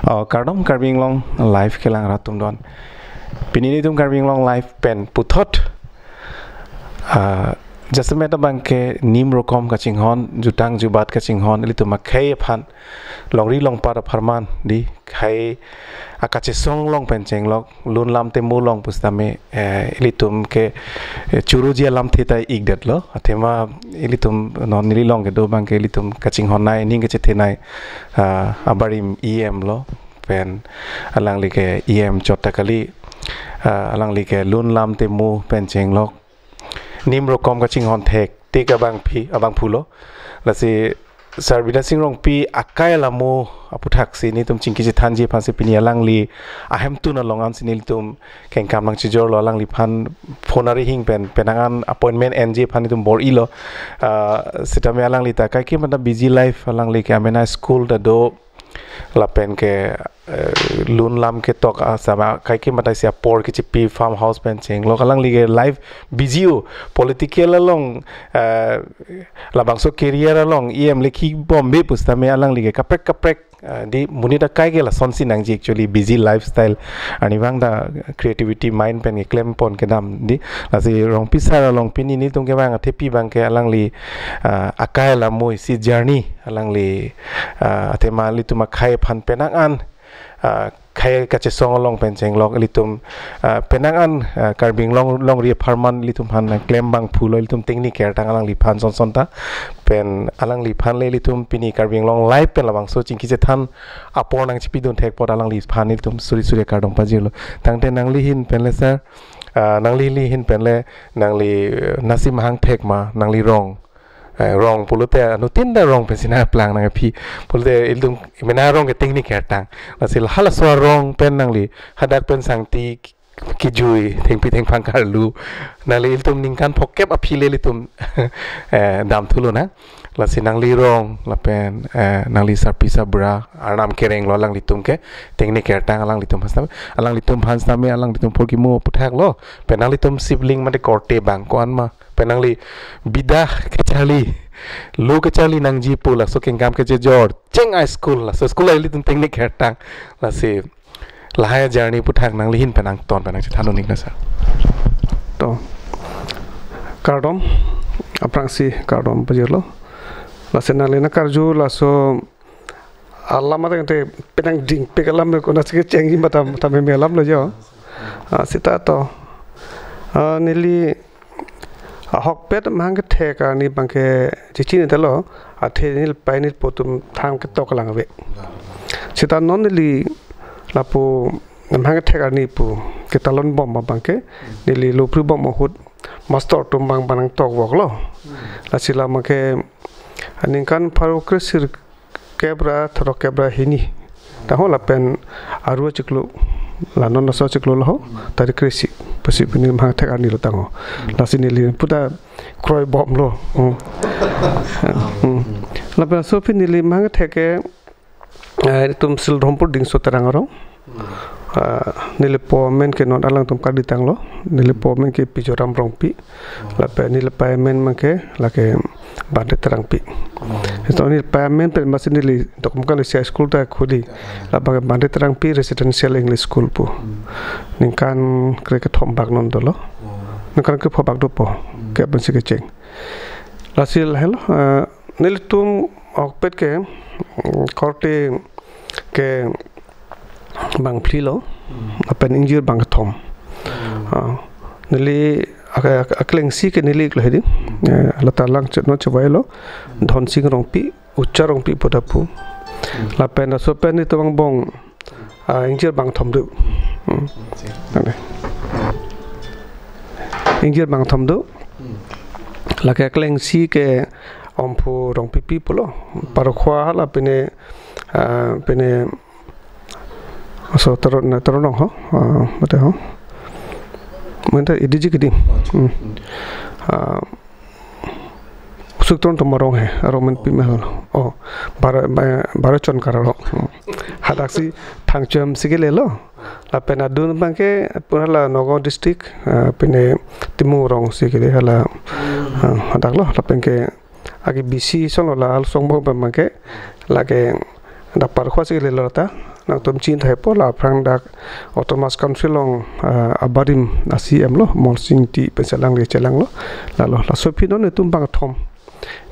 Kardom karbing long live kelang ratum don. Pinini tum karbing long live pen puthot. Jasemeta bangke nim rokom kaching hon jutang jubat kaching hon ili tu makai phan longri long para pharman di khai akache song long pencheng lok lun lam te mu long pustame ili tum ke churu jia lam theta igdat lo athema ili tum non nili long ke do bangke ili tum kaching hon nai ning ke chethe nai abarim em lo pen alang like em chotakali alang like lun lam te mu pencheng lok nim rokom kaching hon thek te ka bang phi abang phulo la se Sarbida sing rong pi akai lamu aputhak si ni tum chingki je thanji phan se pini alang li ahem tu na longan sinil tum keng kam lang chijor lo alang li phan phonari hing pen penangan appointment nj phan tum bor ilo sita me alang li ta kai ki mata busy life alang li ka mena school da do la pen ke lun lam ke tok sama kai ki mata sia por ki pi farm house pen cheng lo alang li ke life busy political along la bangso career along em lekhi bombe pustame alang li ke kaprek di munita kai ge la sonsi nangji actually busy lifestyle ani wangda creativity mind pen ke claim pon ke dam di la si rong pisara long pini ni tung ke bang thepi bang ke alang li akai la moi si journey alang li athema li tuma khai phan penangan khai kache song long pencheng lok litum penangan karbing long ri farman litum han claim bang phulo litum technique ker tang alang li phan son ta pen alang li phan le litum pini karbing long live pen labang so chingki je than apor nang chipi don thek pot alang li phan litum suri kardong pajilo tangte nang li hin pen le sir nang li hin pen le nang li nasim hang thek ma nang li rong rong pulute anu tinda rong pensina plang nang phi pulute ilum mena rong ke technique hertang lasil hala so rong pen nang li hadak pen sangti ki jui thengpi theng phangkar lu nali iltum ningkan phokep aphile litum dam thulo na lasi nang li rong la pen nang li sarpisa bra arnam kereng lo lang litum ke technique hertang alang litum hastam alang litum hansame alang litum phorki mo puthak lo pen nang litum sibling mate korte bang ko anma penangli bidah kecali lu kecali nangji pula so kengkam kece jor ceng high school la so school ali tum teknik hertang la si lahaya journey puthak nang lihin penang ton penang chithano nik na sa to kardom aprang si kardom pajelo la senale na karju la so Allah mata te penang ding pegalam ko na sike ceng mata tame melam lo jo sita to nili hok pet mang ke theka ni bangke chichi ni telo athe nil painil potum tham ke tok lang ve sita non li lapu mang ke theka ni pu ke talon bom bangke nili lopri bom hut master tum bang banang tok wok lo la sila make aning kan pharu krisir kebra thoro kebra hini ta ho la pen aru chiklu la non so chiklo lo tari krisi pasi pini mang thek ani lo tango la sinili puta kroi bom lo la pa so pini li mang theke tum sil rompur ding so tarang ro nile po men ke non alang tum kadi tang lo nile po men ke pijoram rong pi la pa nile pa men mang ke la ke bade terang pi so nile pa men pe masin nile dokum kali sia school ta khuli la ba bade terang pi residential english school pu ningkan kre ke thom bak non dolo ningkan ke phobak do po ke ban se ke cheng la sil hello nile tum okpet ke korte ke bang plilo apen injir bang thom nili akleng si ke nili klo hedi lata lang chno chwailo dhon sing rong pi ucha rong pi podapu la pen so pen ni tong bong injir bang thom du injir bang thom du la ke akleng si ke ompu rong pi pi polo par khwa la pene so terong ho mate ho menta idiji kidim usuk ton tomarong he aromen pi me ho o bara chon karalo hadaksi thangcham sigele lo la pena dun bangke pura Nagaon district pene timurong sigele hala hadak lo la penke agi bisi solo la al songbo bangke lage da par khwa sigele lo ta nang tom chin thai po la prang dak autonomous country long abarim ACM lo mol sing ti pensalang le chelang lo la sopi no ne tum bang thom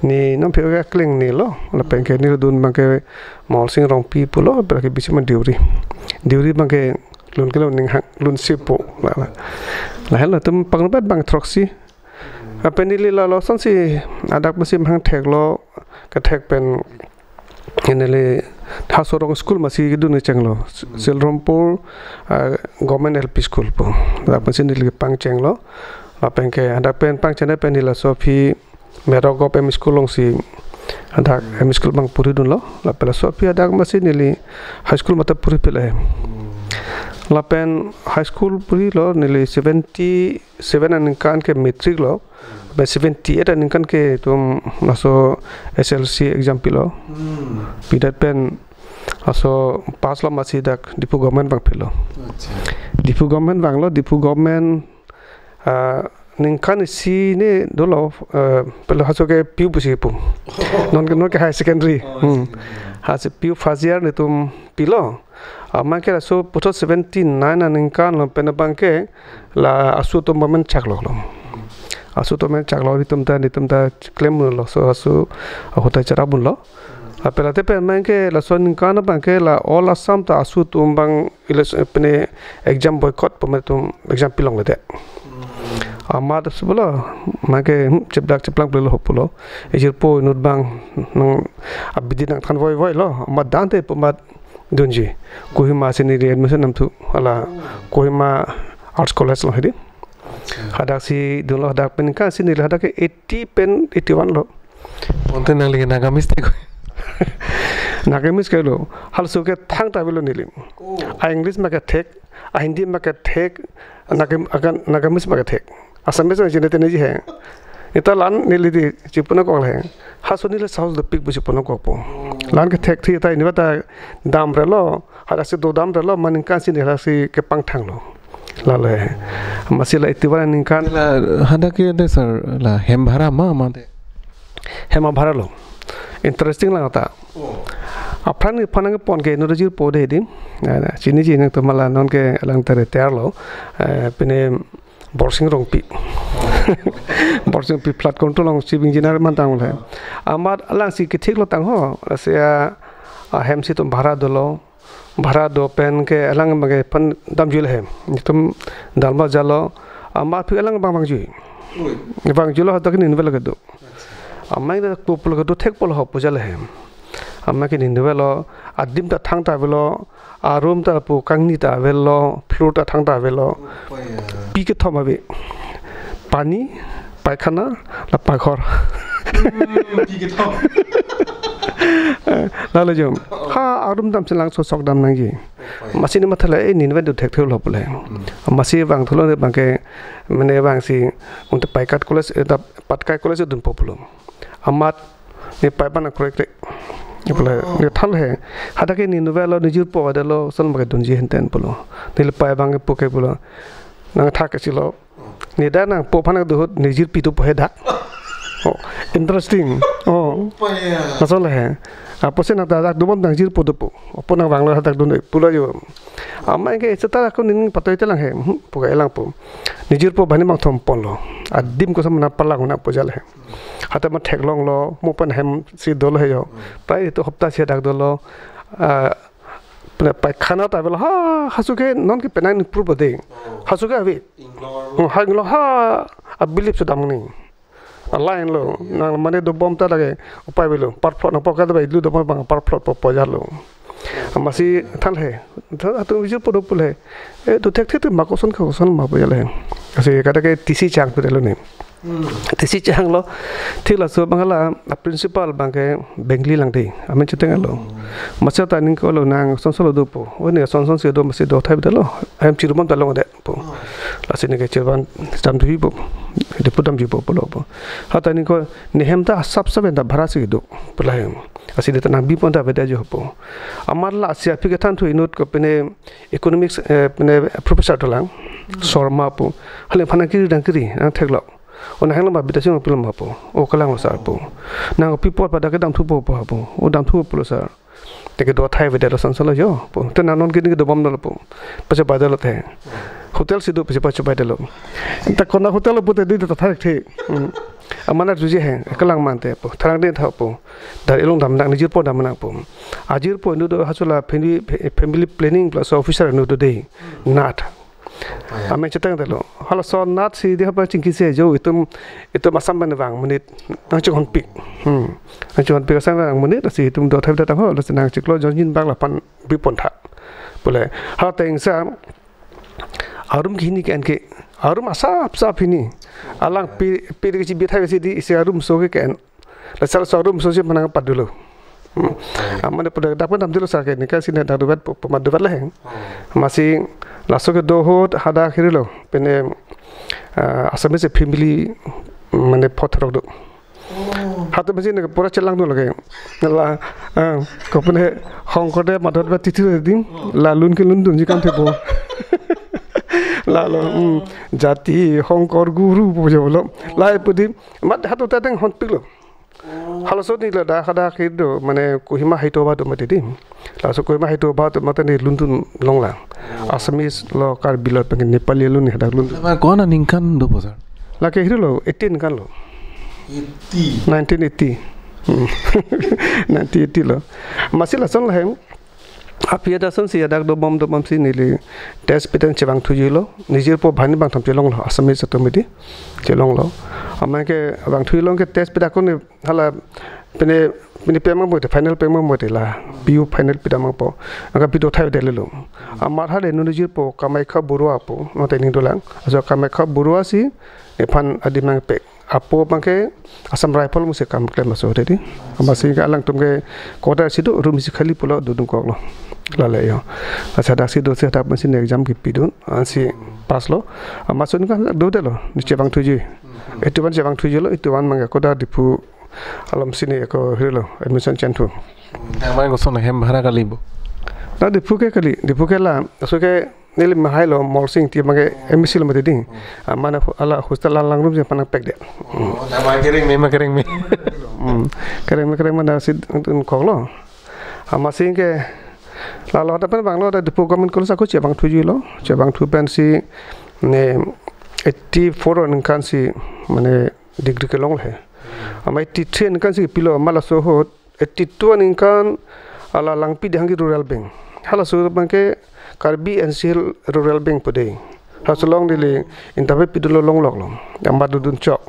ni nam phe ga kleng ni lo la pen ke ni dun bang ke mol sing rong pi pu lo ba ke bisima diuri bang ke lun ke lo ning hak lun sipo la hela tum pang bat bang troxy apen ni la son si adak masim hang thek lo ka thek pen inele Hasorong school masih gitu nih ceng lo, Silrompur government LP school po, dapat sini lagi pang ceng lo, apa yang ke ada pen pang ceng pen hilang sopi merogop M school long si, ada M school bang puri dun lo, lapen sopi ada masih nili high school mata puri pila, lapen high school puri lo nili 77 aninkan ke matric lo. 78 aninkan ke tum masuk SLC exam pilo pidat pen aso pass lo masih dak dipu government bang pilo dipu government bang lo dipu government ningkan si ne dolo pelo haso ke piu busi pum non ke high secondary has piu first year ne tum pilo ama ke aso puto 79 aninkan lo pen bang ke la asu tum moment chak lo asu to men chak lo ditum ta claim lo so asu hota charabun lo apela te pe men ke la son kan bang ke la all assam ta asu tum bang pene exam boycott pemetum exam pilong le de ama ta sublo ma ke cheplang lo hopulo ejir po nut bang nang abidin nang than voi lo ma dante pemat dunji kohima sini admission nam thu ala kohima arts college lo hedi hadak si dulu hadak pen kan sini hadak ke 80 pen 81 lo onte nang lagi nagamis te ko nagamis ke lo hal su ke thang ta bilo nilim a english ma ke thek a hindi ma ke thek nagamis ma ke thek assamese ma jene te ne ji hai ita lan nili di chipuna ko hai hasoni le saus the pig bu chipuna ko po lan ke thek thi ta ni bata dam re lo hadak se do dam re lo manin kan sini hadak si ke pang thang lo lalu masih lah itu barang ningkan ada ke ada sir lah hembara ma hembara lo interesting lah kata apa ni panang pon ke nurajir pode di sini je nang tu malah non ke alang ter lo pene borsing rong pi borsing pi flat control long shipping engineer mantang le amat alang si ketik lo tang ho saya hem si tu bhara do pen ke alang bage pan dam jul he tum dalma jalo ama phi alang bang julo hadak ni nvel gado ama ida popul gado thek pol ho pujal he ama ke ni nvelo adim ta thang ta velo arum ta pu kangni ta velo floor ta thang ta velo pi ke thoma be pani paikhana la pakhor pi ke thom lalu jom ha arum dam selang sosok dam nangi masih ni mathala e nin vendu thek thul hopule masih bang thulo de bang ke mene bang si untuk paikat college da patkai college dun populo amat ni paipan correct ni pula ni thal he hada ke ni novelo nijur po adalo son bag dunji henten pulo nil pai bang ke poke pulo nang thak silo ni da nang po phanak du nijir pitu po he dak oh interesting oh masalah hai apa sih nak dak dubon nang jir podopo apa nang bangla hadak dun pula jo ama ke setelah aku ning patoi telang he poka elang po nijir po bani mang thom pon lo adim ko samna palang na pojal he hata ma theklong lo mo pan hem si dol he jo pai to hopta si dak dolo pai khana ta bela ha hasuke non ke penan improve de hasuke avi ha nglo ha abilip sedam ni lain lo nang mane do bom ta lage upai belo parflot na poka da ilu do bang parflot po pojar lo masih thal he atu visual podo pule e to thek thek makoson khoson ma pojal he ase kata ke tisi chang pure lo ne tisi chang lo thila so bangala principal bangke bengli lang de amen chuteng lo masya ta ning ko lo nang son solo do po one son se do masih do thai lo am chirumam ta lo de po la sine ke chirban stam dui po de putam ji po lo po hata ning ko nehem ta sab da bharasi do pulahem asi de tanang bi pon ta beda jo po amar la sia phi ke than thu inut ko pene economics pene professor tolang sorma po hale phana ki dang kri ang thek lo ona hang lama bita sing film hapo o kalang sar po nang people pada ke dam thu po hapo o dam thu po sar teke do thai vede san sala yo po te nanon kini do bom dalo po pacha badalo the hotel sido pacha badalo ta kona hotel po te di ta thai the amana juje he kalang mante po tharang de tha po dar elong dam nak nijir po dam nak po ajir po nu do hasula family planning plus officer nu do de nat ame chatang dalo hala so nat si de pa chingki se jo itum asam ban wang menit nang chon pik nang chon pik sang wang menit si itum do thai da ho la senang chiklo jongin bang la pan bi pon tha pole ha teng sa arum gini kan ke arum asap ini alang pi ke bi thai si di si arum so ke kan la sal so arum so si manang pat dulu amane pada dapat nam dulu sa ke ni ka sin da dubat pemadubat lah masih lasuk ke dohot hada khirilo pene asame se family mane photrok do hatu machine ne pura chelang do lage la ko pene hong ko de madot ba tithi din la lun ke lun dun ji kam the bo la lo jati hong kor guru bo jolo la pudi mat hatu ta teng hon pilo halo so ni la da khada khido mane kohima haito ba do mate di la so kohima haito ba to mate ni lundun longla assamese lo kar bilot pang nepali lu ni hada lundun ma kona ningkan do po sir la ke hiro 18 kan lo 1980 1980 lo masih la son la hem apia da son si ada do bom si ni le test peten chewang thu lo nijir po bhani bang tham chelong lo assamese to medi chelong lo ama ke bang thu long ke test peda ko ni hala pene payment mo final payment mo la biu final pida ma po aga pido thai de lo amar hale nu nijir po kamai kha burua po no te ning dolang aso kamai kha burua si e phan adimang pe apo bangke asam rifle mu se kam claim so de di amasi ga lang tum ke kota sido room si khali pulo dudung ko lo la le yo asa da sido se ta mesin exam ki pidun ansi pas lo amasun kan do de lo ni chebang tuji etuban chebang tuji lo etuban manga koda dipu alam sini ko hilo admission chantu amai ko son hem bhara kalibo na dipu ke la so ke nil mahai lo mol sing ti mage emisil mate ding mana ala hostel lang room je panang pek de amai kering me kering mana sid ko lo amasing ke la lo da pen bang lo da dipu government ko sa ko che bang thuji lo che bang thu pen si ne 84 nin kan si mane degree ke long he amai 83 nin kan si pilo mala so ho 82 nin kan ala langpi dhangi rural bank hala so bank ke Karbi NCL Rural Bank pode hasolong dili intabe pidulo long lok lo amadu dun chok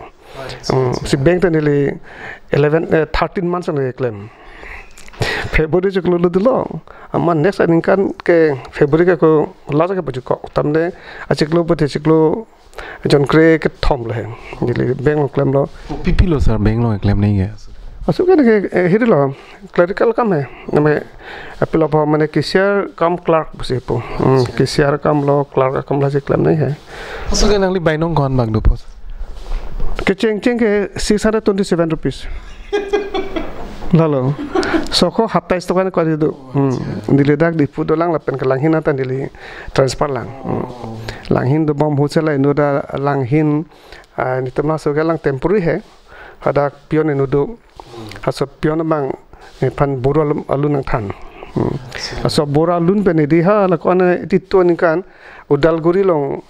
si bank tan dili 13 months on claim February chok lo dilo amma next anin kan ke February ko laja ke paju ko tamne achiklo pate chiklo jon kre ke thom le dili bank claim lo pipilo sir bank lo claim nahi hai asu ke hirilo clerical kam hai name apilo pa mane cashier kam clerk buse po cashier kam lo clerk kam la je claim nahi hai asu ke nangli bainong kon bag do pos ke cheng ke 627 rupees lalo soko 27 tokan ko do dile dak di fu do lang la pen ka lang hin atan dili transfer lang hin do bom hosela no da lang hin ni tamna so ga lang temporary hai ada pion enu do aso pion bang pan boro alun nang than aso boro alun pe ne di ha la ko na ti to ni kan udalguri long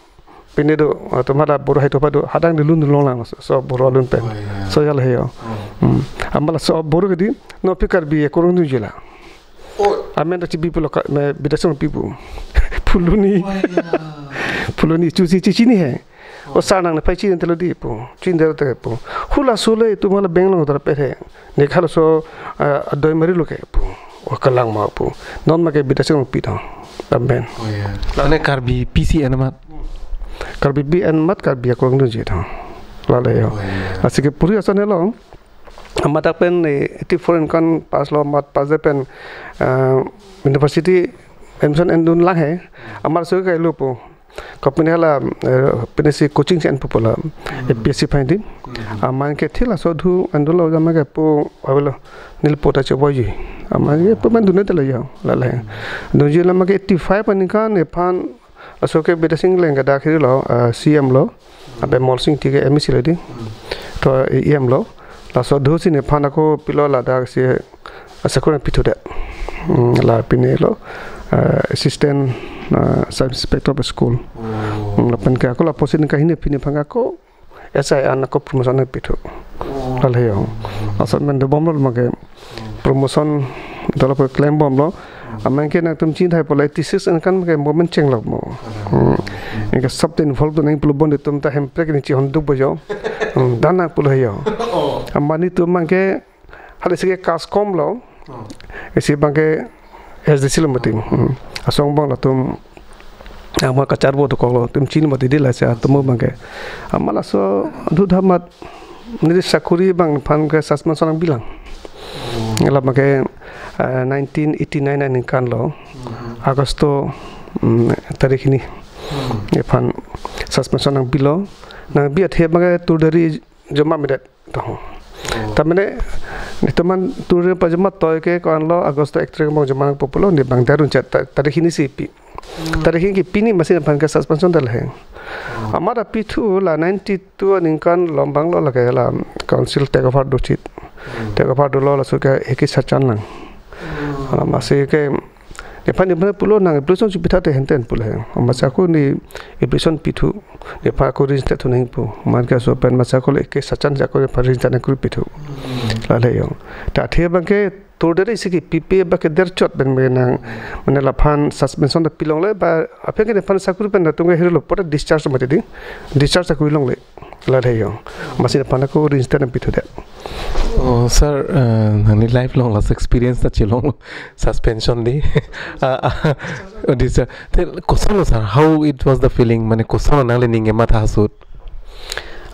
pene do tomara boro hai to pa do hadang de lun long lang so boro alun pe so yal he yo amala so boro di no pikar bi ko ru jela amen da ti people me bidasong people puluni chuchi ni hai o sanang na paichi entelo di po chinder te po hula sule tu mala benglong dar pe he ne khalo so adoi mari lo ke po o kalang ma po non ma ke bidasong pi ta ben la ne karbi pc enamat karbi bi en mat karbi ko ngu je ta la le yo asike puri asane lo amata pen ti foreign kan pas lo mat pas pen university admission endun la he amar so kai lo po company hala penesi coaching center pola APSC finding aman ke thila sodhu andulo jama ke po avelo nil pota cheboji aman ke paman dune tela ya la la doji lama ke 85 panika ne phan asoke bedasing lenga da khiri lo CM lo abe molsing tike MEC ledi to EM lo la sodhu sine phana ko pilo la da se asakona pithu de la pine lo assistant sub inspector of school lapan ka ko la posin ka hine pine phanga ko SI an ko promotion pithu lal heyo asan de bom lo mage promotion dala ko claim bom lo amang ke na tum chin thai politics an kan ke moment cheng lo mo inga sab te involved nang pulo bon de tum ta hem prek ni chi hon duk bojo dana pulo heyo amani tum mang ke hale se ke kas kom lo esi bang ke SDC lo matim asong bang la tum ama kacar bo to ko tum chin mati dila sa tum bang ke amala so du dhamat ni sakuri bang phan ke sasman sonang bilang ngala bang ke 1989 ani kan lo agosto tarikh ni e phan sasman sonang bilo na biat he bang tu dari jama medet to tamane nitoman tur pajama toy ke kan lo agosto 1 tarikh mo jama populo ni bang darun chat tarikh ni sipi tarikh ki pini masin pan ka suspension dal hai amara pithu la 92 ninkan lombang lo la ke la council take over do chit take over do lo la su ka eki sachan nang masih ke depan ni pulo nang episode subita te henten pulo hai masa ko ni episode pithu depa ko rin te thuneng pu man ka so pen masa ko eki sachan ja ko parin tan ku pithu la le yo ta the bang ke tordere siki pipe ba ke derchot ben me nang mane la phan suspension da pilong le ba ape ke phan sakuru pen da tunge hero lo pota discharge mate di discharge ku long le la le yo masin phan ko rin tan pithu de oh sir hani lifelong loss experience ta chilong suspension di this koson sir how it was the feeling mane koson nang le ninge matha sut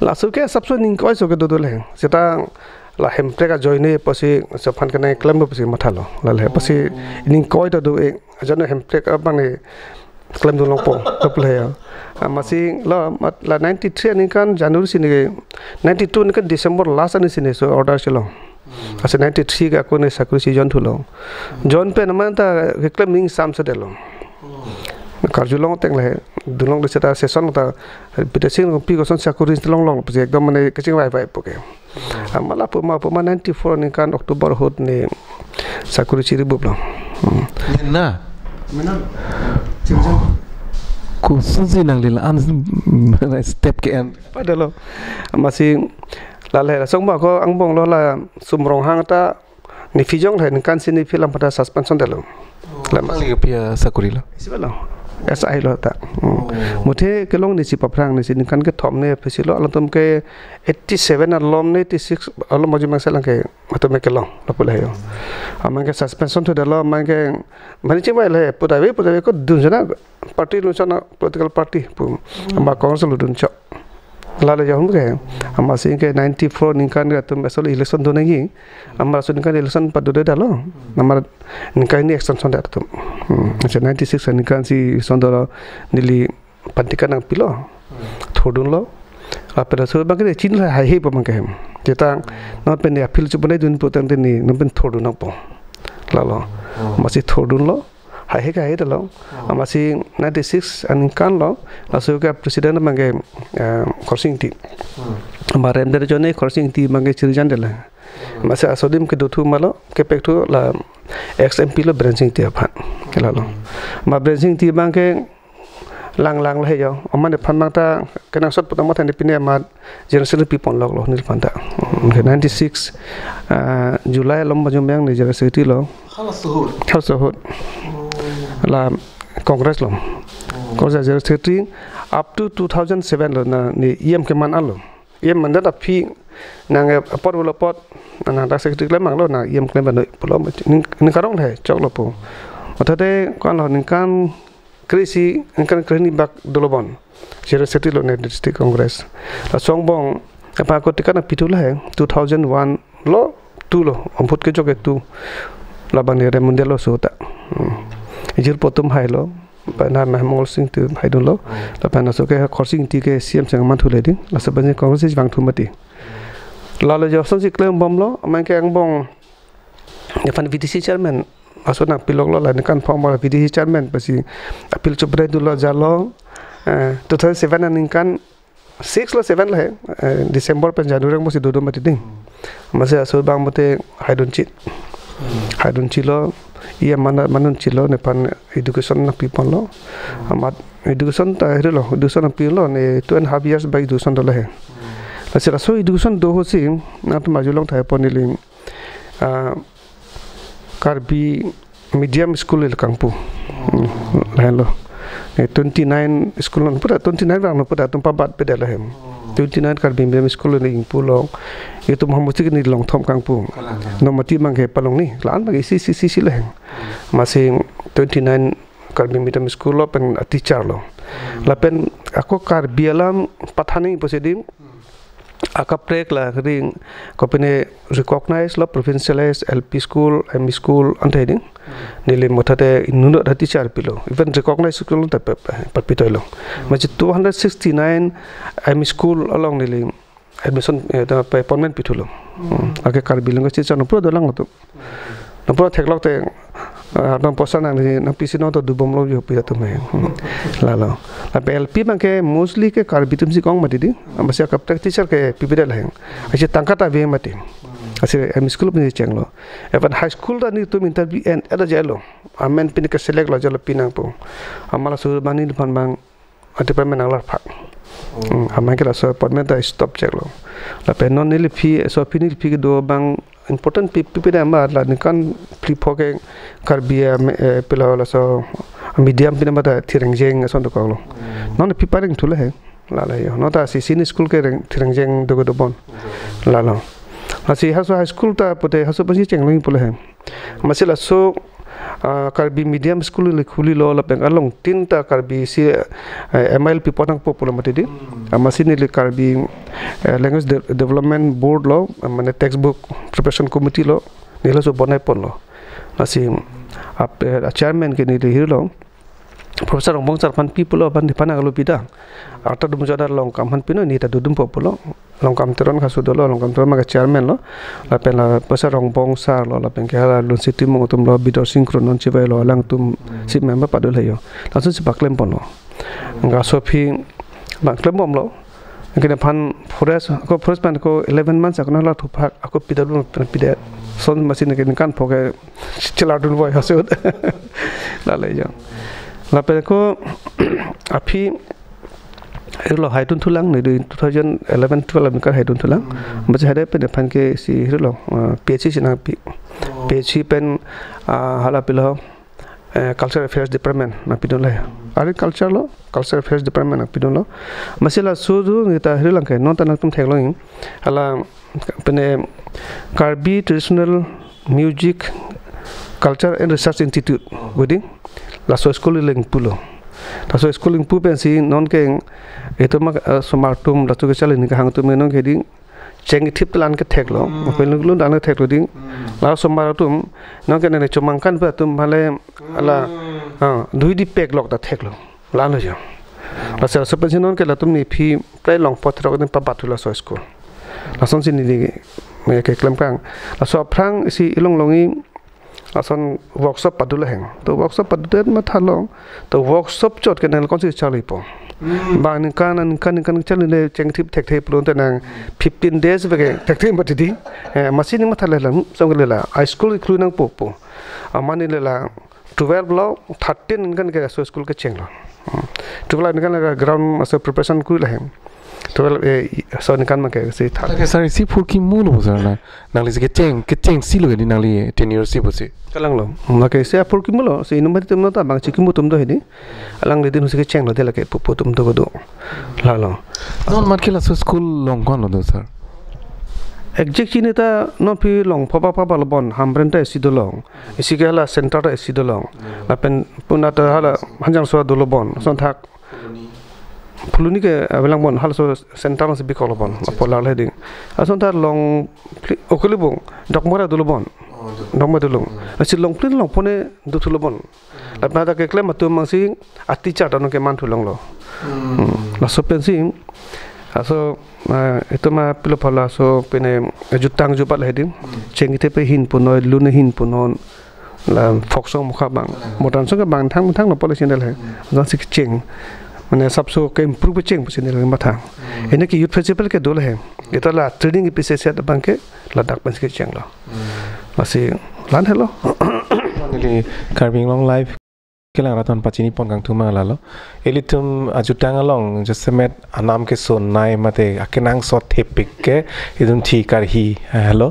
la su ke sabso ning ko so ke do le seta la hempe ka joine pasi safan kana claim do pasi mathalo la le pasi ning koi do e ajana hempe ka bang ne claim do long po to play masi la 93 ni kan january sini 92 ni kan december last ani sini so order chilo ase 93 ka ko ne sakuri season thulo jon pe naman ta claim ning sam se delo karjulong teng le dulong de seta session ta bitasin ko pi ko son sakuri long long pasi ekdom mane kaching vai vai poke amala puma 94 ni kan oktober hot ni sakuri chiri bublo na mena chimjang ku sunsi nang lila an step ke an padalo masih lalai la songba ko angbong lo la sumrong hang ta ni fijong thain kan sini film pada suspension dalo la mali pia sakuri lo sibalo SI lo ta muthe kelong ni si paprang ni sin kan ke thom ne phesilo alatom ke 87 alom ne 86 alom moji mangsalang ke matom ke long lo pula yo amang ke suspension to dalo mang ke mani chimai le pudawe ko dunjana party lo chana political party pu amba council lo duncho lala jahum ke amma sin ke 94 ning kan ga tum asol election do nagi amma sun kan election padu de dalo namar ning kan ni extension da tum 96 ning kan si sondoro nili pantikan ang pilo thodun lo apera so bang ke chin la hai he pa mang ke hem jeta not pen ya phil chu banai dun pu tang ni no pen thodun po lalo masi thodun lo hai he ka he dalo amasi 96 an kan lo aso ka president mangi crossing ti amare ndere jone crossing ti mangi chirjan dela masa asodim ke dotu malo ke pektu la XMP lo branching ti aphan kelalo ma branching ti bangke lang la he yo amane phan mangta kenang sot putam than pine ma generation people log lo nil panta 96 july lom bajum yang ni generation lo house hot la congress lo congress secretary up to 2007 lo na ni em ke man alo em man da phi nang pot lo pot na da secretary klem mang lo na em klem ba no polo ni karong the chok lo po othate kan lo ning kan krisi kan krani bak dolobon secretary lo ne district congress la songbong apa ko tikana pitula he 2001 lo 2 lo amput ke joke 2 la ban re mundelo sota ijil potom hailo pana mahmol sing tu haidon lo la pana so ke khorsing ti ke cm sang man thule ding la sabane congress jang thumati la le jo som si klem bom lo man ke ang bong ya fan vdc chairman asona pilok lo la kan form vdc chairman pasi apil chobre du lo jalo 2007 anin kan 6 lo 7 la he december pen january mo si dodo mati ding mase asur bang mote haidon chilo ia mana cilo ne pan education na people lo amat education ta hero lo education na people lo ne 2.5 years by education do le la sira so education do ho si na to majulong thai pon ling Karbi medium school il kangpu lo 29 school non pura 29 rang no pura tum pabat peda la hem 29 Karbi medium school ni pu long itu mahamuti ni long thom kangpu no mati mangke palong ni lan bagi si la hem masing 29 Karbi medium school lo pen teacher lo la pen aku Karbi alam pathani posedim akaprek la ring kopene recognize la provincialized LP school ME school ante ding nile mothate inuno dhati char pilo even recognized school ta papitoilo machi 269 ME school along nile admission ta appointment pitulo ake Karbi language teacher no pro dolang to no pro theklok te non posa nang pisi no to dubom lo yo pita tume lalo la LP mangke mostly ke Karbi tum si kong mati di amasya ka teacher ke pipida laheng ase tangkata ve mati ase ME school ni chenglo even high school da ni tum interview and ada jalo amen pin ke select lo jalo pinang po amala su mani pan bang department ang la phak amai ke la so appointment da stop cheklo la penon ni fi so pinil fi ke do bang important pipida ma la ni kan pripoke Karbi pela la so medium pina mata thirangjeng ason to kolo non piparing thule he la la yo no ta si sin school ke thirangjeng do bon la la asi haso high school ta pote haso pasi chengling pule he masila so Karbi medium school le khuli lo la peng along tinta Karbi si MLP potang popular mati di amasin le Karbi language development board lo mane textbook preparation committee lo nila so bonai pon lo asi chairman ke ni hiro Profesor Rongbong Sarpan people lo ban dipana lo bidang ata dum jadar long kam han pino ni ta dudum populo long kam teron khasu do lo long kam teron ma chairman lo la pela Profesor Rongbong Sar lo la pen ke hala lun city mo tum lo bidor synchron chibai lo lang tum si member padol hayo la so si baklem pon lo nga sofi baklem bom lo ngene phan forest ko forest pan ko 11 months akona la thupak ako pidal pidat son machine ke kan phoke chiladun boy hasud la le jo la pe ko api lo haidun thulang ni 2011 12 ka haidun thulang bache hade pe phan ke si lo PhD sina PhD pen hala pilo cultural affairs department na pidon la agriculture lo cultural affairs department na pidon lo masila sudu ni ta hilang ke non tan tum theklo hala pene Karbi traditional music culture and research institute gudi la so school ling pulo la so schooling pu pen si non ke eto ma somartum la tu ke chale ni ka hang tum non ke ding cheng thip lan ke theklo pe lung dan ke theklo ding la somaratum non ke ne chomang kan pa tum hale ala dui di pek lok ta theklo la no jo la so so pen non ke la tum ni phi play long pot ro den pa batula so school la son sin ni me ke klam kang la so phrang si ilong longi ason workshop padula heng to workshop padutet ma thalo to workshop chot ke nal kon si chali po ba ni kan chali le cheng thip thek thep lon tanang 15 days vege thek thep matidi machine ma thale lam song le la high school khlu nang po amani le la 12 lo 13 kan ke so school ke cheng lo 12 kan ground as preparation ku la heng 12 so ni kan ma ke si thal ke sari si phur ki mu lo sar na nangli ke cheng si lo ni nangli 10 years si bosi kalang lo ma ke se phur ki mu lo se number tum no ta bang chi ki mu tum do hedi alang le din hu se ke cheng lo de la ke pu tum do do la lo non mat ke la so school long kon lo do sir exact chini ta no pi long papa lo bon hamren ta si do long isi ke la center ta si do long la pen puna ta hala hanjang so do lo bon son thak Puluni ke abelang bon hal so center se bikolo bon pola le ding ason tar long okulibong dokmora do lo bon dokmora do long asi long plin long pone do tu lo bon la pa ta ke klem tu mang si ati cha ta no ke man tu long lo la so pen si aso itu ma pilo pala so pene jutang jupat le ding chengi te pe hin punoi lune hin punon la foksong mukha bang motan so ke bang thang no policy dal he na sik cheng mane sabso ke improve cheng pusin le mathang ene ki youth festival ke dole he eta la training episode set bang ke la dak pan ke cheng lo masi lan hello Eli carving long life kelang raton pachini pon kang thuma lalo elitum ajutang along jasemet anam ke son nai mate akenang so thepik ke idum thi karhi hello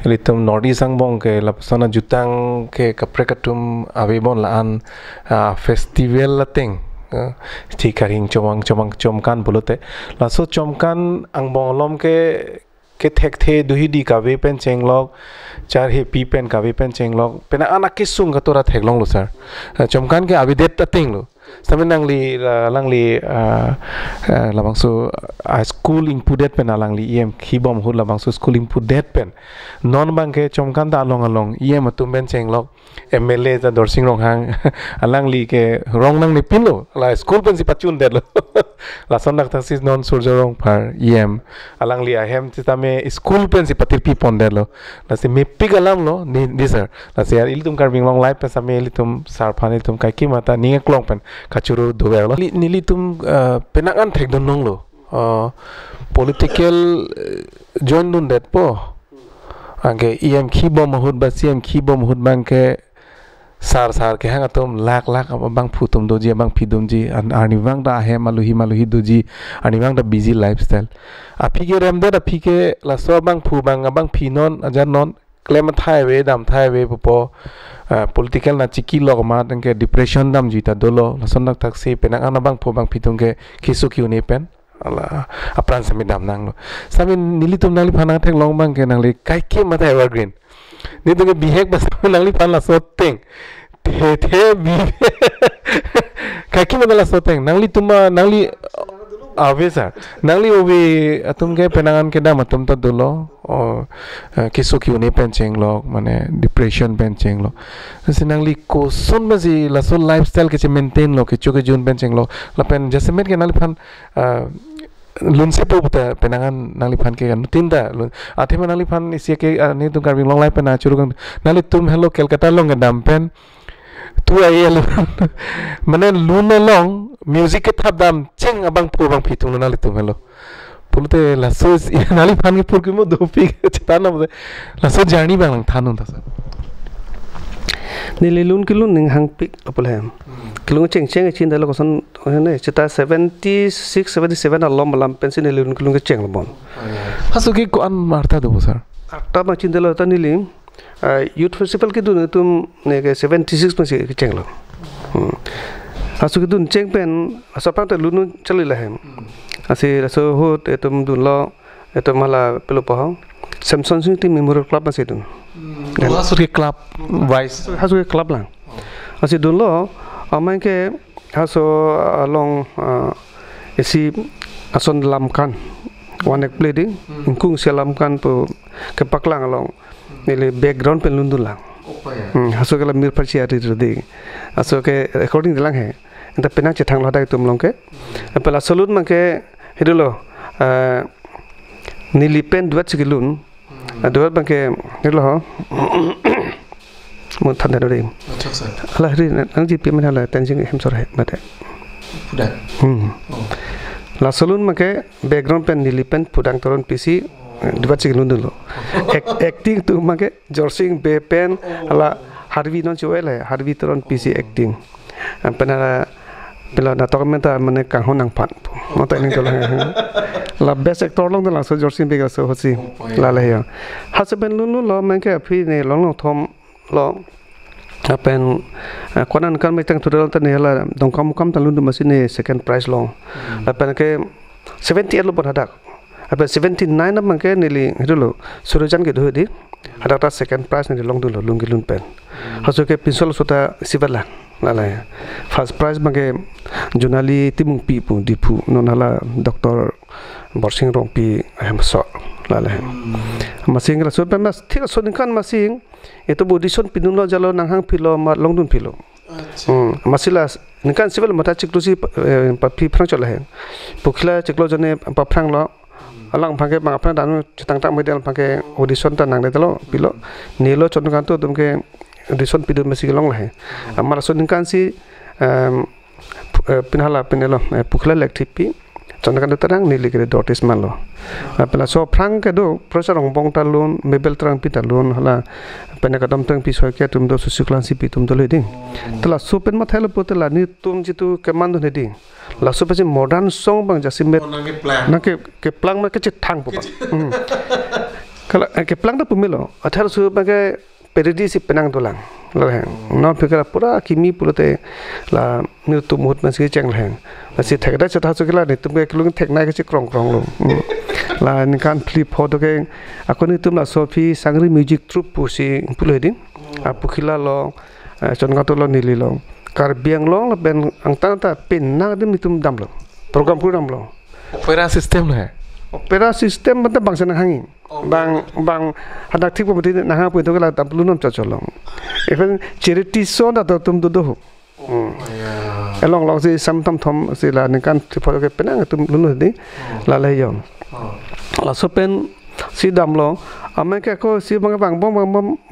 elitum nordi sangbong ke lapsona jutang ke kapre katum avebon laan festival lateng thi karing chomkan bolote laso chomkan ang bonglom ke thek the duhi di ka ve pen chenglok char he pi pen ka ve pen chenglok pena anak ke sung ka tora theklong lo sir chomkan ke abidet ta ting lo samen langli labang so school inpudet pen langli em khibom hu labang so school inpudet pen non bang ke chomkan da along em atum ben chenglok MLA ta dorsing rong hang alangli ke rong nang ni pin lo la school pen si pachun det lo la son dak tasis non surjo rong par em alangli a hem ti tame school pen si patir pi pon det lo la se me pigalam lo ni sir la se il tum carving long life pe same il tum sar phane tum kai ki mata ni klong pen kachuru do lo ni tum penangan thek don nong lo political join dun det po angke em khibom hut ba cm khibom hut bang ke sar ke hang atom lak bang phutum doji bang phidum ji ani bang da he maluhi doji ani bang da busy lifestyle api ke rem da api ke la so bang phu bang phinon ajar non claim thai we dam thai we popo political na chiki log ma dang ke depression dam jita dolo la son nak taksi penang ana bang phu bang phidum ke khisu kiu ne pen ala apran sami dam nang lo sami nilitum nali phana thek long bang ke nang le kai ke ma thai evergreen ni to ke bihek bas nang li phan la so teng the bi kai ke ma la so teng nang li tuma nang li avesa nang li obi atum ke penangan ke dam atum ta dolo kisu kiu ne pen cheng lo mane depression pen cheng lo sinang li ko son ma ji la so lifestyle ke maintain lo ke choke jun pen cheng lo la pen jasemet ke nali phan lun se po buta penangan nali phan ke kan tinda athe ma nali phan isia ke ni tu carving long life pena churu kan nali tum hello Kolkata long dam pen tu ai lo mane lun long music ke thap dam cheng abang pu bang phitung nali tum hello pulte la so nali phan ke pur ke mo do pi chitana la so jani bang thanu ta sir nili lun kilun ning hang pik apulhem kilun cheng chin da lo son ne chita 76 77 alom lam pensin nili lun kilun ke cheng lobon hasuki ko an marta do sir akta ma chin da lo ta nili youth festival ke dun tum ne ke 76 ma ke cheng lo hasuki dun cheng pen asapang ta lun chali la hem asi raso hot etum dun lo etum mala pelo pa Samsung City Memorial Club masih dun. Hasuki club vice hasuki club lang. Masih dun lo amai ke haso along isi ason lamkan wanek bleeding kung selamkan po ke paklang along nile background pen lundun lang. Haso ke la mir persia ri di. Haso ke recording dilang he. Enta penang cetang ladai tum long ke. Pela solut mang ke hidulo nilipen duat sikilun duat bang ke nilo ho mun thanda dori ala ri nang ji pi mana la tenjing hem sor hai mate pudan la solun mang ke background pen nilipen pudang toron pc duat sikilun dulu acting tu mang ke jorsing be pen ala harvi non chuele harvi toron pc acting penara pela na tormenta mane kang honang phan mata ning tola la best actor long la so jorsin bega so hosi la la ya hasaben lunu lo man ke phi ne long thom lo apen konan kan mai tang tudal tan ne la dong kam tan lunu masine second prize long apen ke 78 lo hadak apen 79 na man ke nili hidulo surujan ke dhodi hadak ta second prize ne long dulo lungi lun pen haso ke pinsol sota sibala lala first prize bangke junali timung pi pu dipu nonala Dr. Borsing rong pi hem so lala masing la so mas thik so ning kan masing eto bodison pinulo jalo nang hang philo ma longdun philo masila ning kan civil mata chiklusi pa pi phrang chola he pukhla chiklo jane pa phrang lo alang phangke bang apna danu chitang tang medal phangke audition ta nang detalo pilo nilo chon kan to tumke audition pidun masih long lah amar so ning kan si pinhala pinelo pukhla electric pi chon kan terang ni likre dotis malo pela so prang ke do pressure ong bong talun mebel terang pitalun hala pena kadam tang pi soy ke tum do susiklan si pi tum do leding tela sopen ma thela potela ni tum jitu keman do heding la so pasi modern song bang jasimet na ke plang ma ke thang po kala ke plang da pumelo athar su ba ke peridi si penang dolang la no phikra pura kimi purate la ni tum hut ma si cheng leng la si thekda chatha su kala ni tum ke klung thekna ke si krong lo la ni kan flip photo ke akoni tum la sofi sangri music troupe pu si pulodin apukhila lo chongato lo nili lo karbiang lo ben angtang ta pin na dim tum dam lo program program lo opera system lo hai opera system mata bang sana hangin bang hadak thik pamati na ha pu to kala tamplu nom chacholong even charity so da to tum do do elong long si sam tam thom si la ni kan photo ke penang tum lunu di la le yom la so pen si dam lo ame ke ko si bang bang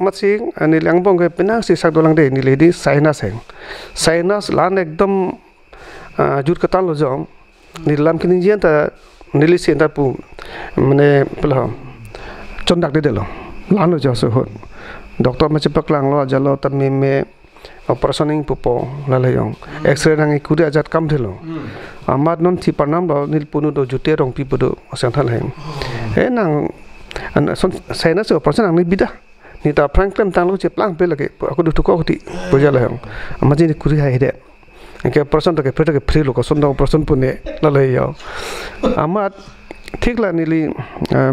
mat si ani lang bong ke penang si sak dolang de ni le di sainas lan ekdom jur katal lo jom ni lam kin jian ta nili si ta pu mane pela chondak de lo lan lo jo so hot doktor ma chepak lang lo jalo ta me operationing pupo la le yong x-ray nang ikuri ajat kam thelo amad non thi parnam lo nil punu do jute rong pi pudo sang thal hem nang an son saina so operation ang ni bida ni ta franklin tang lo che plang pe lage aku du ko ti pojala hem amaji ni kuri hai de ke person to ke photo ke free lo ko son do operation pune la le yo amad ठीक ला नीली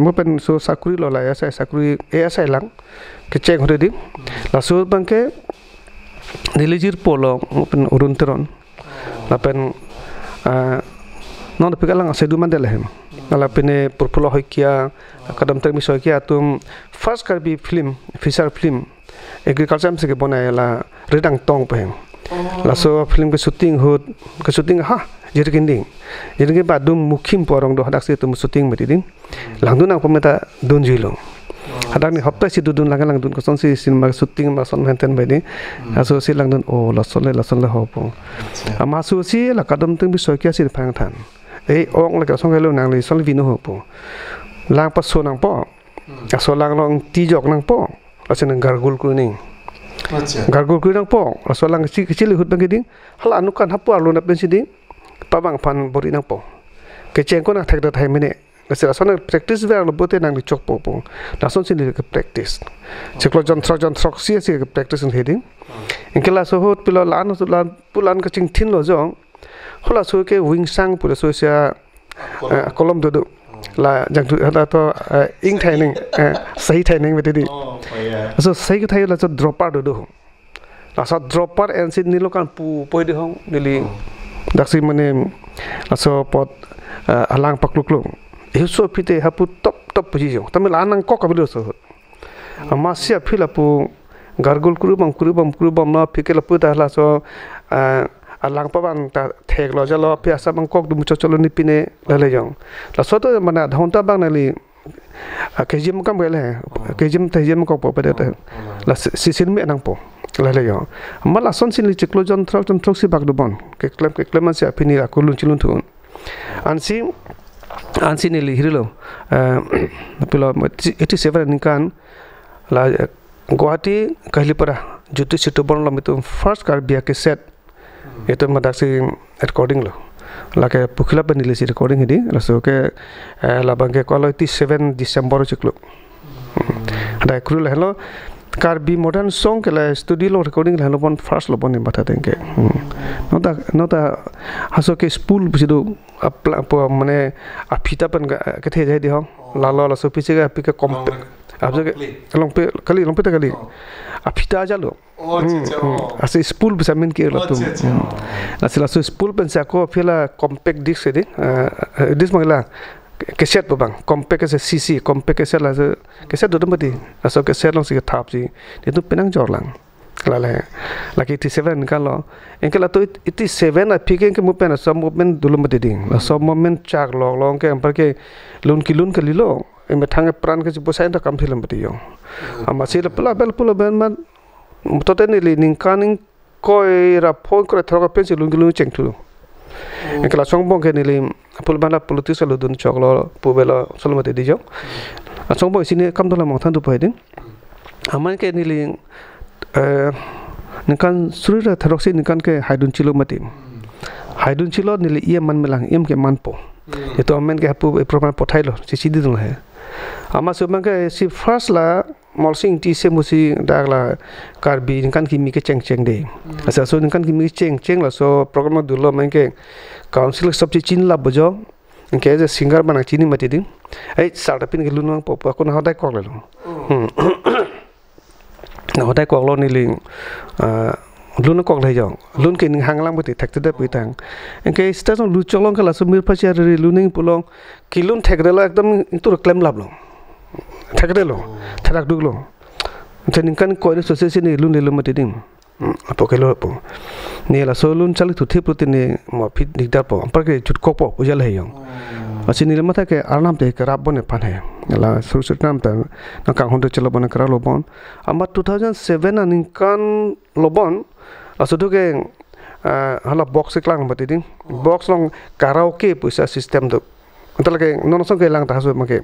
मुपेन सो साकुरी लो ला ऐसा साकुरी ऐसा लंग के चेक होते दी लासुर बंके नीली जीर पोलो मुपेन उरुंतरन लापेन नॉन पिकालंग सेडु मंदे लहेम लापेने पुरपुलो होय किया कदम तक मिसो किया तुम फर्स्ट कर भी फिल्म फीचर फिल्म एग्रीकल्चर में से के बनाया ला रेडंग टोंग पे लासो फिल्म के शूटिंग हा jadi ke badum mukim porong do hadak si tu shooting metidin langdun ang pemeta dun jilo hadak ni hopta si dudun lang dun ko son si cinema shooting ma son henten bedi aso si langdun o la son le hopo ama su si la kadam tung bi sokia si phang than ong la ka song ke lo nang li son vino hopo lang pa so nang po aso lang long ti jok nang po aso nang gargul ku ning gargul ku nang po aso lang si kecil hut bang geding hala anukan hapu alun na pen si di pabang pan bori nang po keceng ko na thak da thai mene ngasira son practice ver lo bote nang chok po la son sin ke practice cheklo jon throk si ke practice in heading inkela so hot pilo lan so lan pulan ka ching thin lo jo hola so ke wing sang pura so sia kolom do la jang hada to ing thai ning sahi thai ning bete di so sahi ke thai la so dropper do la so dropper and sin ni lo kan pu poi de hong nili daksi mane aso pot alang pakluk eso pite hapu top puji jo tamil anang ko kabilo so amasya phila pu gargul kurubam na pikela pu ta la so alang paban ta thek lo jalo pi asa bang kok dum cholo ni pine lale jong la so to mana dhonta bang nali kejim kam gele kejim ko po pede la sisin me nang po lale yo mala son sin li chiklo jon throk si bak do bon ke klem se apini ra kulun chilun thun ansi ni li hirilo pilo 87 nikan la Guwahati Kahlipara juti situ bon lam itu first kar biya ke set itu madaksi recording lo la ke pukhila ban ni si recording hidi la so ke la bangke ko 7 December chiklo ada kru la hello kar bi modern song ke la studio lo recording la lo bon first lo bon ni bata denke nota haso ke spool busido apla mane apita pan ke the jai di ho la so piche ga pika kompe abje long pe kali apita jalo ase spool bisa min ke la tum asila so spool pen sa ko phela compact disc de disc magla cassette bang compact as cc compact cassette la cassette do mati aso cassette long si thap ji itu penang jorlang la ke 87 kan lo engkala to 87 a pike ke mupen so movement dulum mati ding la so moment chak long ke ampar ke lun ke lilo em thang pran ke bosain ta kam film mati yo ama si la pula ben man toten ni ning kaning koi ra phone kore throga pen si lun cheng thu engkala song bong ke ni pul bala politics lo dun choklo pubela solomate di jong asong boy sini kam dola mong than tu pai ding amai ke niling nikan surira tharoksi nikan ke haidun chilo mati haidun chilo nili ia man melang im ke man po itu amen ke hapu program pothai lo si di dong hai ama subang ke si first la molsing ti se musi dagla karbi nikan kimi ke cheng de asa so nikan kimi cheng la so program dulo men ke council sabji chin la bojo ke je singer bana chini mati ding ai sarapin ke lunang po ko na hodai kok lo na hodai kok lo ni ling lun kok lai jong lun ke ning hang lang bati thak te pi tang ke station lu cholong kala sumir phachia ri luning pulong kilun thekre lo ekdam tur claim lab lo thakre lo thak duk lo tening kan ko ni society ni lun le mati ding apo ke lo po ni la so lun chali thu thi protein ni mo fit digdar po par ke chut ko po ujal hai yong asini le mata ke arnam te karab bone pan hai la surut nam ta na ka honde chalo bone kara lobon amma 2007 aning kan lobon asodo ke hala box klang mati ding box long karaoke puisa system do antala ke non song ke lang ta so make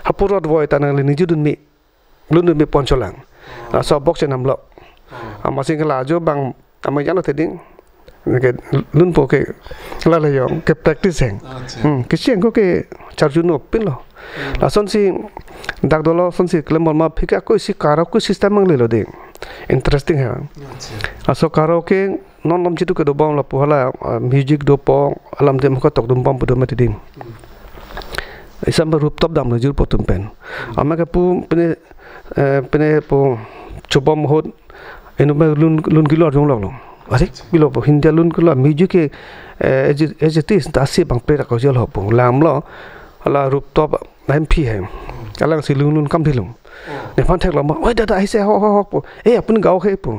hapurot boy tanang le nijudun mi lun mi poncholang so box nam lo amma sing la jo bang amma yang te ding ke lun po ke la le yong ke practice heng ke siang ko ke charjuno pin lo la son si dak dolo son si klemol ma phika ko si karaoke system mang le lo ding interesting hai aso karaoke non nom chitu ke do bang la pohala music do po alam dem ko tok dum bam do mati ding isam rooftop dam lo jur potum pen amma ke pu pene po chobam hot enu ba lun kilo jong lo ari bilo po hindia lun kilo music ke ejetis ta si bang pre ko jol ho po lam lo ala rooftop mp hai alang si lun kam thilum ne phan thek lo ma oi dada ai se ho po apun gao khe po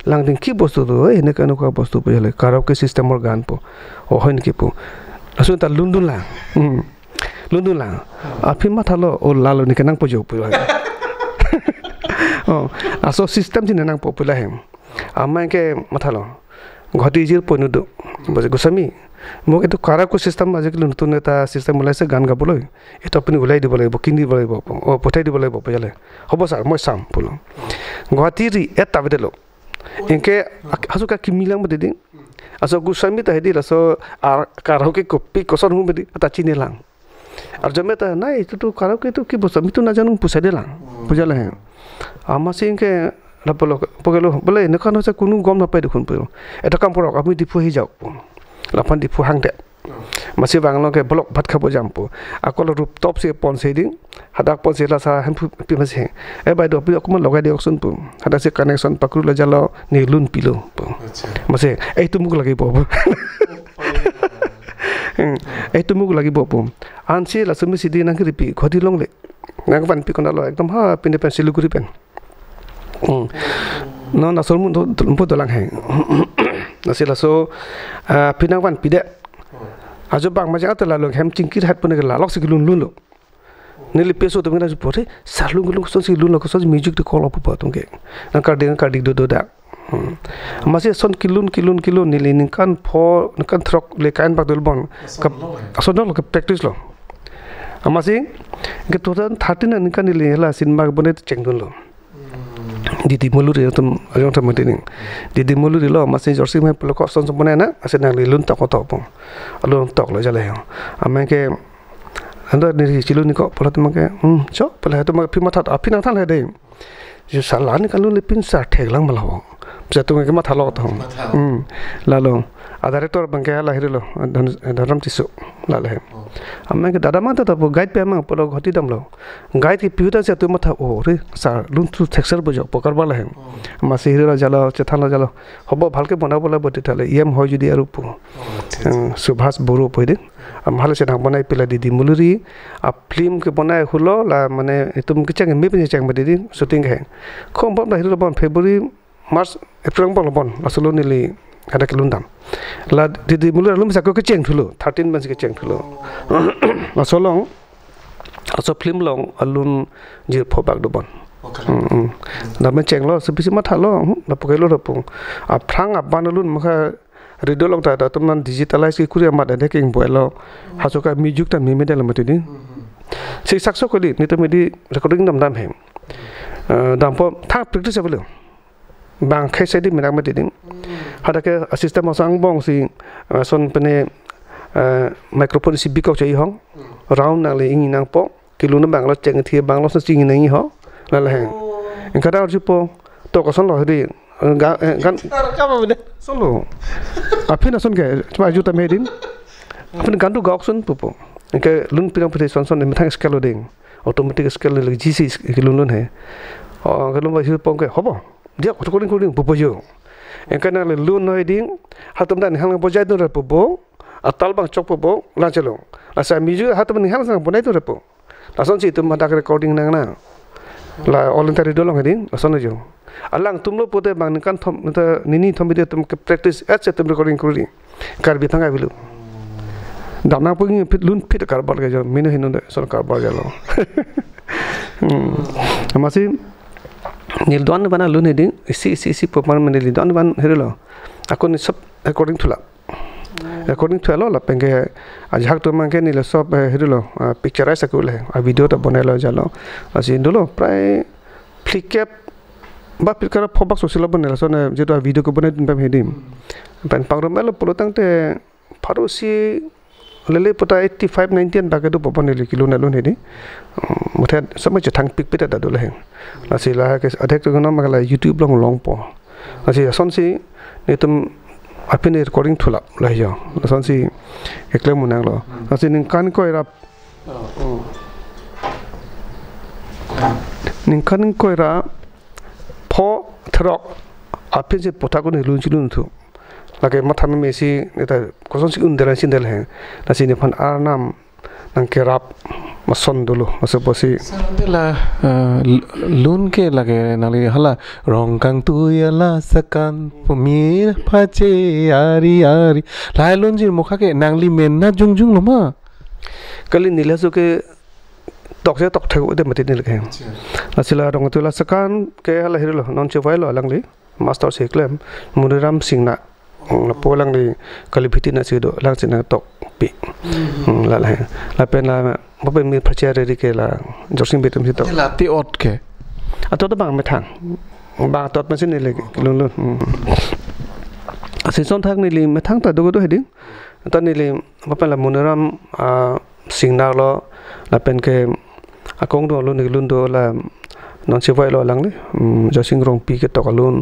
lang ding ki bostu do ne ka bostu po jale karaoke system or gan po o hoin ki po asun ta lundun la afi ma thalo o lalo ni kanang po jo po aso system tin nang po pula hem amai ke mathalo घटी जिर पनुदो बजे गोसामी मो एतो कaraoke system आज के नतुन eta system मलाइसे गान गाबोलै एतो अपनी उलाई दिबो लागिबो किनि दिबो लागिबो ओ पठाइ दिबो लागिबो पजाले हबो सार মই साम पुलो घटी रि एता बेदेलो इनके हासुका किमिलां बदेदि आसो गोसामी त हेदि लासो karaoke कॉपी कोसन हु बेदि ता चिनेलां আর জমে তা না এতো তো karaoke তো কি বস আমি তো না জানো পুছাই দিলাম বুঝালে আমাসিংকে লাপলো পগেলো বলে নখান হচ্ছে কোনো গম নাপাই দেখুন পড়ো এটা কাম করক আমি দিফু হি যাও লাফান দিফু হাংতে মাসি বাংলাকে ব্লক ভাত খাবো যামপো আকল রূপ টপ সে পনসে দিং হাদাক পনসে লা সা হেম পিমাসে এ বাইদো আপনি অকমান লগাই দিয়কচোন পো হাদা সে কানেকশন পাকরু লা জালো নিলুন পিলো মাসে এইটো মুক লাগিব এইটো মুক লাগিব পো আনসি লাসমি সিদি নাকি রিপি ঘটি লংলে নাক পান পিকনালো একদম হা পিনে পেন সিলুগুরি pen no na sol mun po dolang heng na sila so pinang wan pide ajo bang ma jata la lo hem chingkir hat pone la lok sikilun lun lo nili peso to ngana pore salung lung so sikilun lo so music de call up pa tungke na kardik do da masih son kilun nili kan pho kan throk le kan bak dol bon ka so no ke practice lo masih ke 2013 kan nili la sinma bone chengdun lo didi muluri tum ajong tam tining didi muluri lo masih jorsi me peloko son sempurna na asen nang lilun tok pong alun tok lo jale ameng ke anda ni cilun ni ko pola tum ke cho pola tum ke pima that api nang thal he dei ju salan kan lu lepin sa thek lang malaw jatu ke ma thalo to lalo director bangke la hirilo dharam tisu lale ameng ke dada ma ta guide pe ma polo ghoti dam lo guide ki piuta se tu ma tha o re sa lun tu texture bojo pokar bala he ma se hirilo jalo chethala jalo hobo bhalke banabole boti thale em hoy jodi aru pu subhas boro poide amhale se nang banai pela didi muluri a film ke banai hulo la mane tum ke chang me pe chang ma didi shooting he khom bom la hirilo bon February March April bon asolo nili ada kelundam la didi mulur lum sa ko ke cheng thulo 13 months ke cheng thulo asolong aso film long alun jir phobak do bon na me cheng lo se bisi ma thalo na pokelo ro pu a phrang a banulun ma radio long ta da tuman digitalize ki kuria mat da king boilo hasuka music ta mi me dal mati din si sakso ko di ni to me di recording dam hem dam po tha practice belo bang khai sai di me mati din hada ke assistant mo sang bong si son pene microphone si bikau chai hong round nang le ing nang po kilu na bang lo cheng thi bang lo sa ching nang ho la la hen en kada ju po to ko son lo di gan kamu benda solo apina son ke cuma juta medin apina gandu gak son pupo ke lun pirang putih son son metang skalo ding automatic skalo lagi GC ke lun he ke lun baju pong ke hobo dia ko kuring pupo jo en kana lun noi ding hatum dan hang bojai tu pupo atal bang chok pupo la chelo asa miju hatum ni hang sang bonai tu pupo la son si tu madak recording nang na la voluntary dolong ding la son jo alang tumlo pote bang kan thom nini thom bide tum practice at se tum recording kuri kar bi thanga bilu damna pung pit lun pit kar bal ge jo minu hinu de sol kar bal jalo amasi nil don bana lun eding si popman men li don ban herelo akon sab according to la penge ajhak to man ke ni la sob herelo picturize ko le a video ta bonelo jalo asi dolo prai flickap ba pikara phobak social bonela sone jeto video ko bonai tin pam hedim pan pangro melo polotang te pharosi lele pota 85 19 ba ke do boneli kilo na lon hedi mothe samai che thang pik pita da do le asi la ke adhek to gona magala youtube long po asi son si ne tum apine recording thula la yo son si ekle munang lo asi ning kan ko era ning kan ko era po throk apin se pota ko ne lun chilun thu lage matha me mesi eta koson si undela sindel he na sini phan arnam nang kerap mason dulu masa posi la lun ke lage nali hala rongkang tu yala sakan pumir phache ari lai lun jir mokha ke nangli men na jungjung loma kali nila so ke tok se tok thau de mati nil ke asila rong tu la sakan ke hala hirlo non che vai lo langli master se klem muniram singna la polang li kali phiti na se do lang sina tok pi la pen la mo pen mi phachare ri ke la jorsing betum si tok la ti ot ke ato bang me thang ba tot ma sin le lun asi son thak ni li me thang ta do heding ta ni li mo pen la muniram singna lo la pen ke akong do lun do la non se vai lo lang ni jorsing rong pi ke to kalun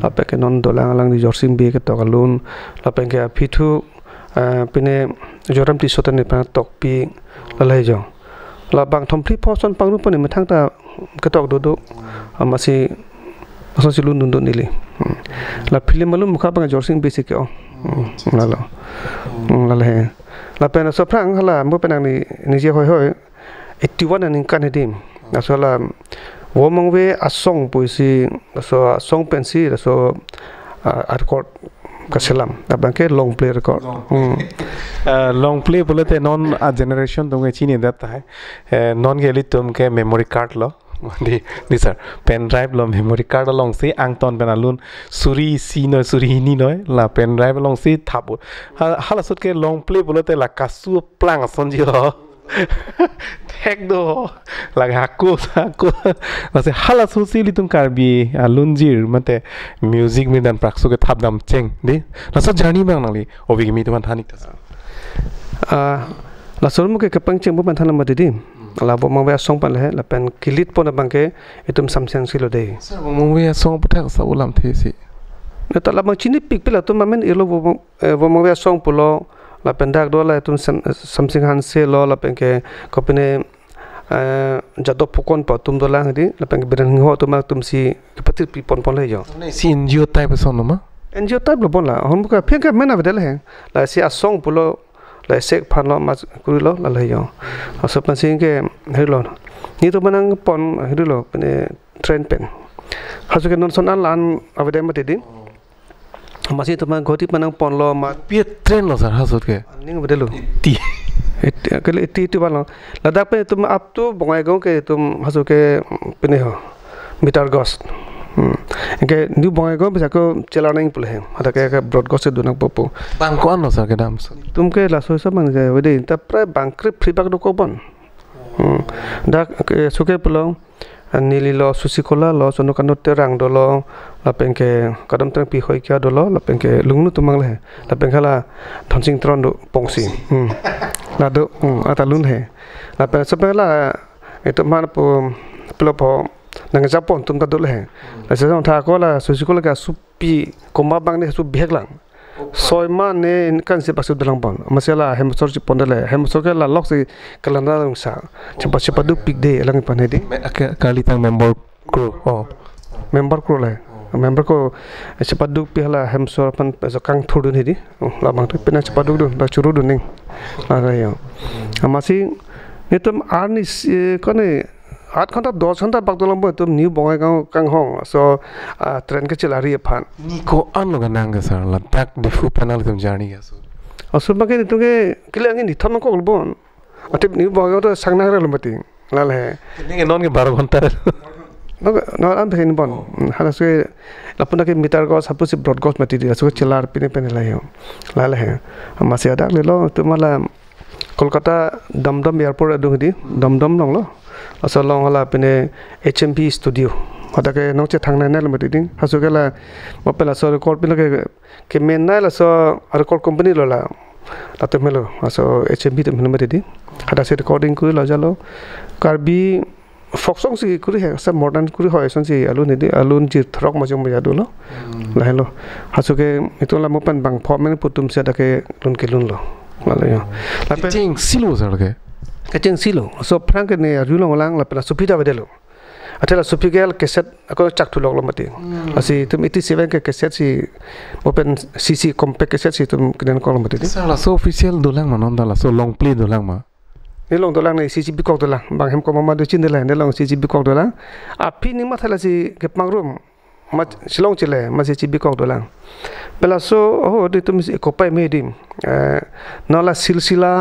la pe ke non do lang ni jorsing bi ke to kalun la pen ke pithu pine joram ti sotan ni pa tok pi la lai jo la bang thom pli phoson pang ru pa ni ma thang ta ke tok do amasi aso si lun do ni li la film malum mukha bang jorsing bi se ke o la la he la pen so prang hala mo penang ni je hoi 81 aning kan hedim asola wo mongwe asong puisi so song pensi so record kaselam abangke long play record long play bolete non a generation dong chini data hai non geli tum ke memory card lo di sir pen drive lo memory card long si angton benalun suri si no suri ni no la pen drive long si thabu hala sut ke long play bolete la kasu plang sonji ho tek do laga aku mase hala susi litum karbi lunjir mate music mi dan prakso ke thabdam cheng di la so journey bang nali obi mi tuman thanik ta la sormu ke kapang cheng bo ban thanam ma di la bo mangwe song pan le la pen kilit pon bangke itum samsang silo de sir bo mangwe song puthak sa ulam the si ta la bang chini pik pila to mamen ilo bo mangwe song pulo la pendak do la tum something han se lo la penke kopine jado pukon pa tum do lang di la penke beran ho to ma tum si patir pi pon le jo si NGO type son no ma NGO type lo bon la hon ka phenka mena vedel he la si a song pulo la sek phan lo ma kuri lo la le jo aso pan sing ke helo ni to manang pon helo pene train pen hasu ke non son an avede ma di masih tu mang goti panang pon lo ma pia train lo sar hasut ke ning bedelu ti kali ti balo ladak pe tum up tu bongai gong ke tum hasu ke pene ho meter gos Engke new bongai ko bisa ko celana ing pulhe ada ke broadcast dunak popo bangko ano sir ke dam tumke la so samang je wede ta pra bangkri fribak do ko bon da suke pulang nili lo susikola lo sono kanu terang do lo la pengke kadam tang pi khoi kya do lo la pengke lungnu tumang le la pengkhala thonsing tron do pongsi la do ata lun he la pe sapela itu mana po pelopo nang Japon tum ta do le la se tha ko la susikola ka supi koma bang ne su bhek lang soi man ne kan se pasu dalang bon masela hemsor chi pondale hemsor ke la lok se kalanda lang sa cepat du pik de lang pan hedi kali tang member crew member crew le member ko cepat du pihla hemsor pan so kang thudun hedi la bang pena cepat du da churu du ning la yo amasi netum arnis kone 8 घंटा 10 घंटा bagdolam bo tum new bongai kang hong so train ke chelari phan ni ko an lo ganang sir la back the full panel tum jani ga so asu ba ke tunge kilang ni tham ko bon atip new bongai to sangna ra lomati la le ni ke non ke 12 घंटा no am phen bon hala se lapuna ke meter ko suppose broadcast mati dia so chelar pine la yo la le amasi ada le lo tumala kolkata damdam airport adu di damdam long lo asal long hala pine HMP studio ada ke nong che thangna na lamati ding hasu ke la mapela so record pine ke men na la so record company lo la tate melo aso HMP te mati di ada se recording kuri la jalo karbi folk song si kuri he sa modern kuri hoy son si alun ni alun ji throk ma jong ma jadu lo la hello hasu ke itu la mopan bang formen putum se ada ke lun lo la yo la pe ting silo sir ke kacang silo so prang ke ne rulong lang la pela supida bedelo atela supigel keset ako chak thulok lo mati asi tum 87 ke keset si open cc compact keset si tum kinen ko lo mati sala so official dolang manon dala so long play dolang ma ni long dolang ni cc bikok dolang bang hem ko mama do chin dela ne long cc bikok dolang a pi ni ma thala si ke pangrum ma silong chile ma cc bikok dolang pela so oh de tum ko pai me dim nala silsila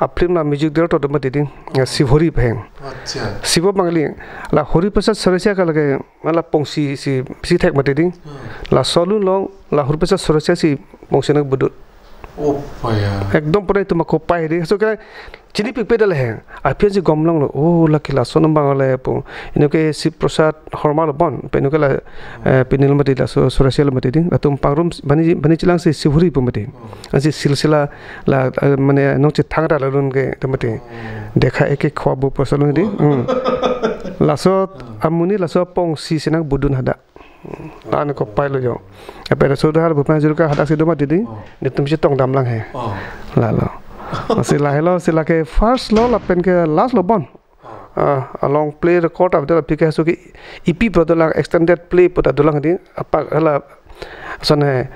aplim na music director to mati ding sivori pheng acha sivo bangli la hori prasad sarasia ka lage mala pongsi si thek mati ding la solu long la hori prasad sarasia si pongsi nak budut paya ekdom pore tu mako pai de so ka chini pik pedal he apian si gomlang lo la kila sonam bangale po ino ke si prasad hormal bon pe no kala pinil mati la sarasia lo mati ding atum pangrum bani chilang si sivori po mati asi silsila la mane no che thangra la run ke mati dekha ek khwabu prasad di laso amuni laso pongsi sinang budun hada lan ko pai lo yo apa so dahar bupan jur ka hada se do mati di ni tum si tong dam lang he la lo sila hello sila ke first lo la pen ke last lo bon along play record of the pk so ki ep product extended play put adulang di apa hala sone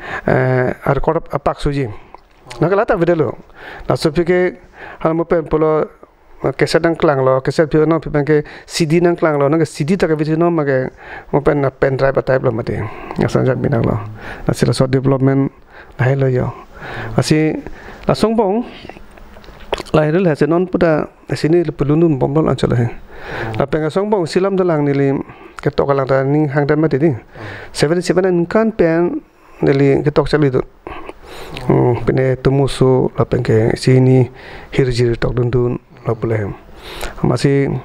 record apak suji nakala ta video lo la so pk hal mo pen polo keset nang klang lo keset pio no pen ke cd nang klang lo nang cd ta ke video no ma ke mo pen pen drive type lo mate asan jak binang lo sila so development la hello yo asi la songbong la hirel ha senon puda sini pelunun bomdol ancol he la penga songbong silam dalang nili ketok kalang ta ning hang dan mati di 77 an kan pen nili ketok chali do pene tumusu la pengke sini hirjir tok dundun la pule masih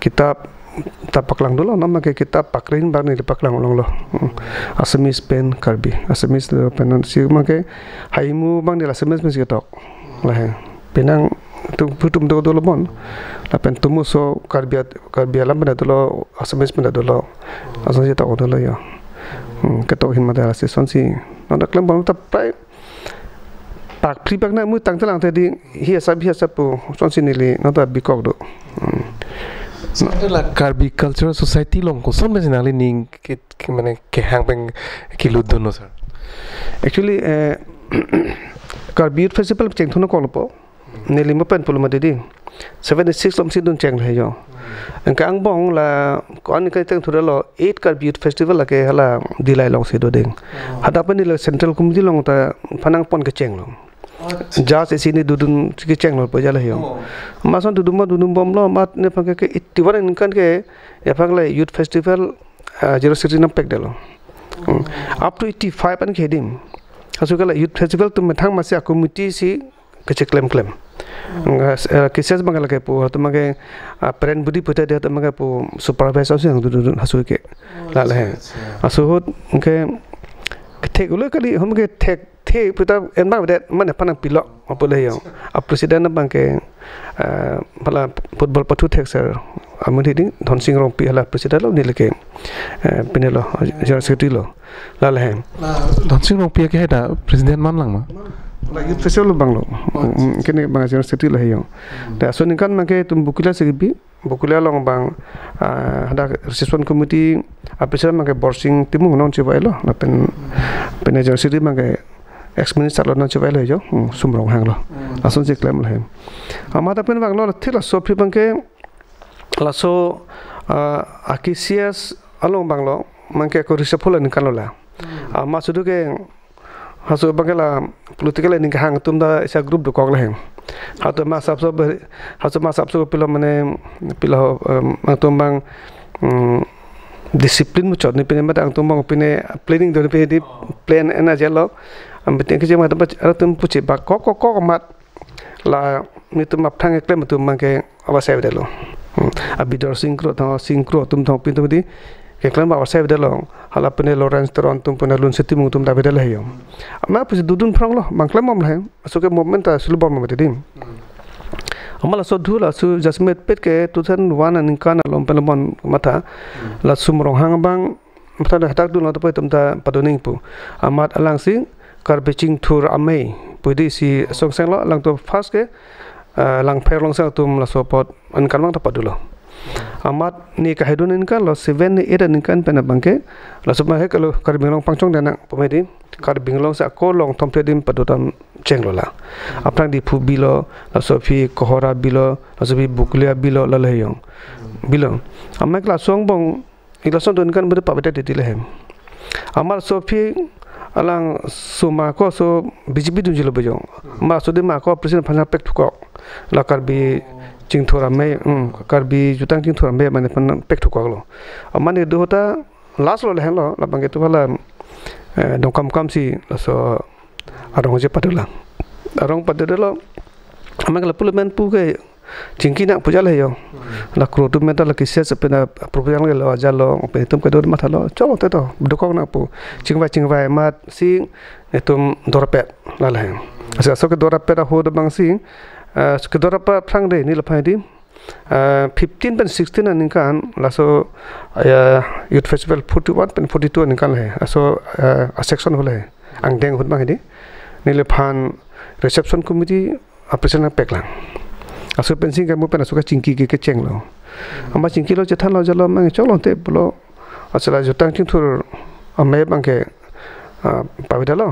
kitab tapaklang dulu nama ke kitab pakrin bar ni paklang ulong lo asamis pen karbi asamis pen si make haimu bang ni asamis mes ketok lah penang tu putum do do bon la pen tumu so karbi alam pen do lo asamis pen do lo asan si tak do lo ya ketok hin mata si son si nak klam bon ta pai pak pri pak na mu tang telang tadi hiya sab pu son si nili no ta bikok do la Karbi Cultural Society long ko son mesinali ning ke mane ke hang peng kilu dono sir actually Karbi Festival cheng thono ko po neli mo pen pulma dedi 76 lom si dun cheng le yo angka ang bong la ko an ka teng thura lo 8 Karbi Festival la ke hala dilai long si do ding hada pa ni la central committee long ta phanang pon ke cheng long jas sini dudun ke cheng lo pa jala yo mason dudum bom lo mat ne phang ke 81 kan ke ya phang le youth festival Jero City nampek delo. Up to 85 an kedim. Asu kala youth festival tu mathang masih committee si kecek klaim. Kisah bangga lagi pu, tu magai parent budi putar dia tu magai pu supervisor sih yang tu hasil ke, lalah. Asuhut ke tek ulah kali, hom ke tek putar enam dah mana panang pilok apa leh yang. Presiden apa ke, pala football patu tek sir. Amun ini Thon Sing Rong pi hala presiden lo ni lagi, penelo general secretary lo, lalah. Thon Sing Rong pi ke ada presiden man lang mah. Lagi festival bang lo, kini bang general secretary lah yang. Dah so ni kan makai tu bukila segibi, bukila long bang ada reception committee, presiden makai boarding timu non coba lo, lapen general secretary makai ex minister lo non coba lo jo, sumrong hang lo, asun je klaim lah. Amada pen bang lo tilas sopi bang ke, laso akisias along bang lo, makai ko reception ni kan lo lah. Maksud ke hasil bangla political ini kahang tumda isa group do koglah hato masap so pilo mane pilo tumbang disiplin mu chot ni pine mata tumbang pine planning do pine di plan ena jelo ambete ke jema tempat tum puche ba ko mat la ni tum apthang ekle tum mangke awasai delo abidor sinkro tum thong pin tum di keklan bawa saya bedalong hala pene Lawrence teron tum pene lun seti mung tum da bedal hayom ama pus dudun prang lo mangklam mom lah asuke moment ta sulbor mom tedim amala so dhula su jasmet pet ke 2001 anin kana lom pelomon mata la sumrong hang bang mata da tak dun lo to tum ta padoning pu amat alang sing karbeching thur amei pudi si song sang lo lang to fast ke lang pher long sang tum la sopot an kan bang ta padulo amat ni kahidun inkan lo 7 8 inkan pena bangke lo semua kalau karbinglong pangchong dana pemedi karbinglong sa ko long tompedim padotam cenglola apang di phubi lo sofi kohora bilo sofi buklia bilo laleyong bilo amak la song bong ilason don kan bede pabete ditilehem amar sofi alang suma ko so BJP dun jilo bejong ma so de ma ko presiden phana pek thuko la karbi ching thora me karbi jutang ching thora me mane pan pek thukwa lo amane do hota last lo lehen lo la bange to bala dong kam si so arong je padula arong padula amang la parliament pu ke chingki na puja le yo la kro tu meta la kisse se pena proposal le lo jalo pe tum ke do matha lo cholo te to dokong na pu chingwa mat si etum dorpet la lehen asa so ke dorpet ho do bang si sekedar apa perang deh ni lepas ini 15 dan 16 ni kan laso youth festival 41 dan 42 ni kan lah so section boleh angdeng hut bang ini ni lepas reception committee presiden peklang aso pensing kamu pernah suka cingki ke keceng lo amma cingki lo jathan lo jalo mang cholon te bolo asala jutang cing thur ame bang ke pawidalo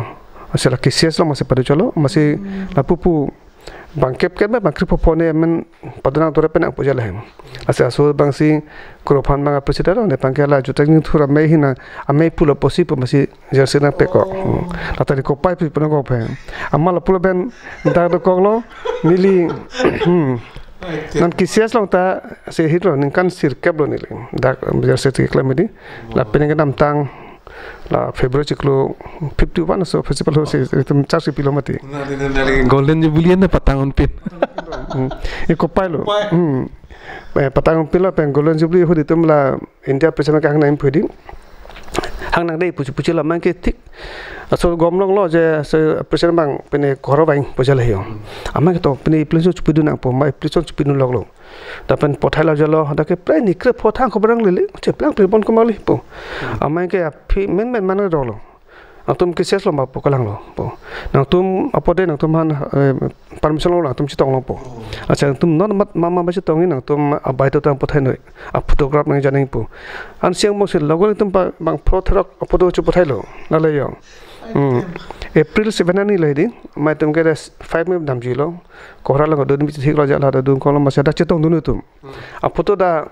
asala kisias lo masih pada cholo masih lapupu bangkep kan bang kripopone men padana tore penak puja lahem asa so bang si krophan bang presiden ne pangkela jutang thura me hina ame pulo posi po masi jersena peko latari ko pai pi pano ko pe amal pulo ben da do konglo nili nan kisias long ta se hitro nin kan sirkep lo nili da jerseti klamedi la peneng nam tang la Februari ciklo 51 so festival ho se tum charsi pilomati golden jubilee na patangon pit e ko pailo patangon pilo pen golden jubilee ho ditum la India presiden ka hang naim phedi hang nang dei puchu la mang ke tik so gomlong lo je se presiden bang pene koro bang pojal hiyo amang to pene pliso chupidu na po mai pliso chupidu log lo dapen pothai la jalo hada ke prai nikre pothang ko barang lele che plang pribon ko mali po amang ke men man ro lo atum ke ses lo ma po kalang lo po nang tum apode nang tum han permission lo tum chitong lo po acha tum non mat mama ba chitong nang tum abai to tang pothai noi a photograph nang janing po an siang mo se logo tum bang photograph apodo chu pothai lo na le yo April 7 ni le di mai tum ke 5 me dam ji lo kohra lo do mi thik lo ja la do ko lo ma sa da chitong du nu tum a photo da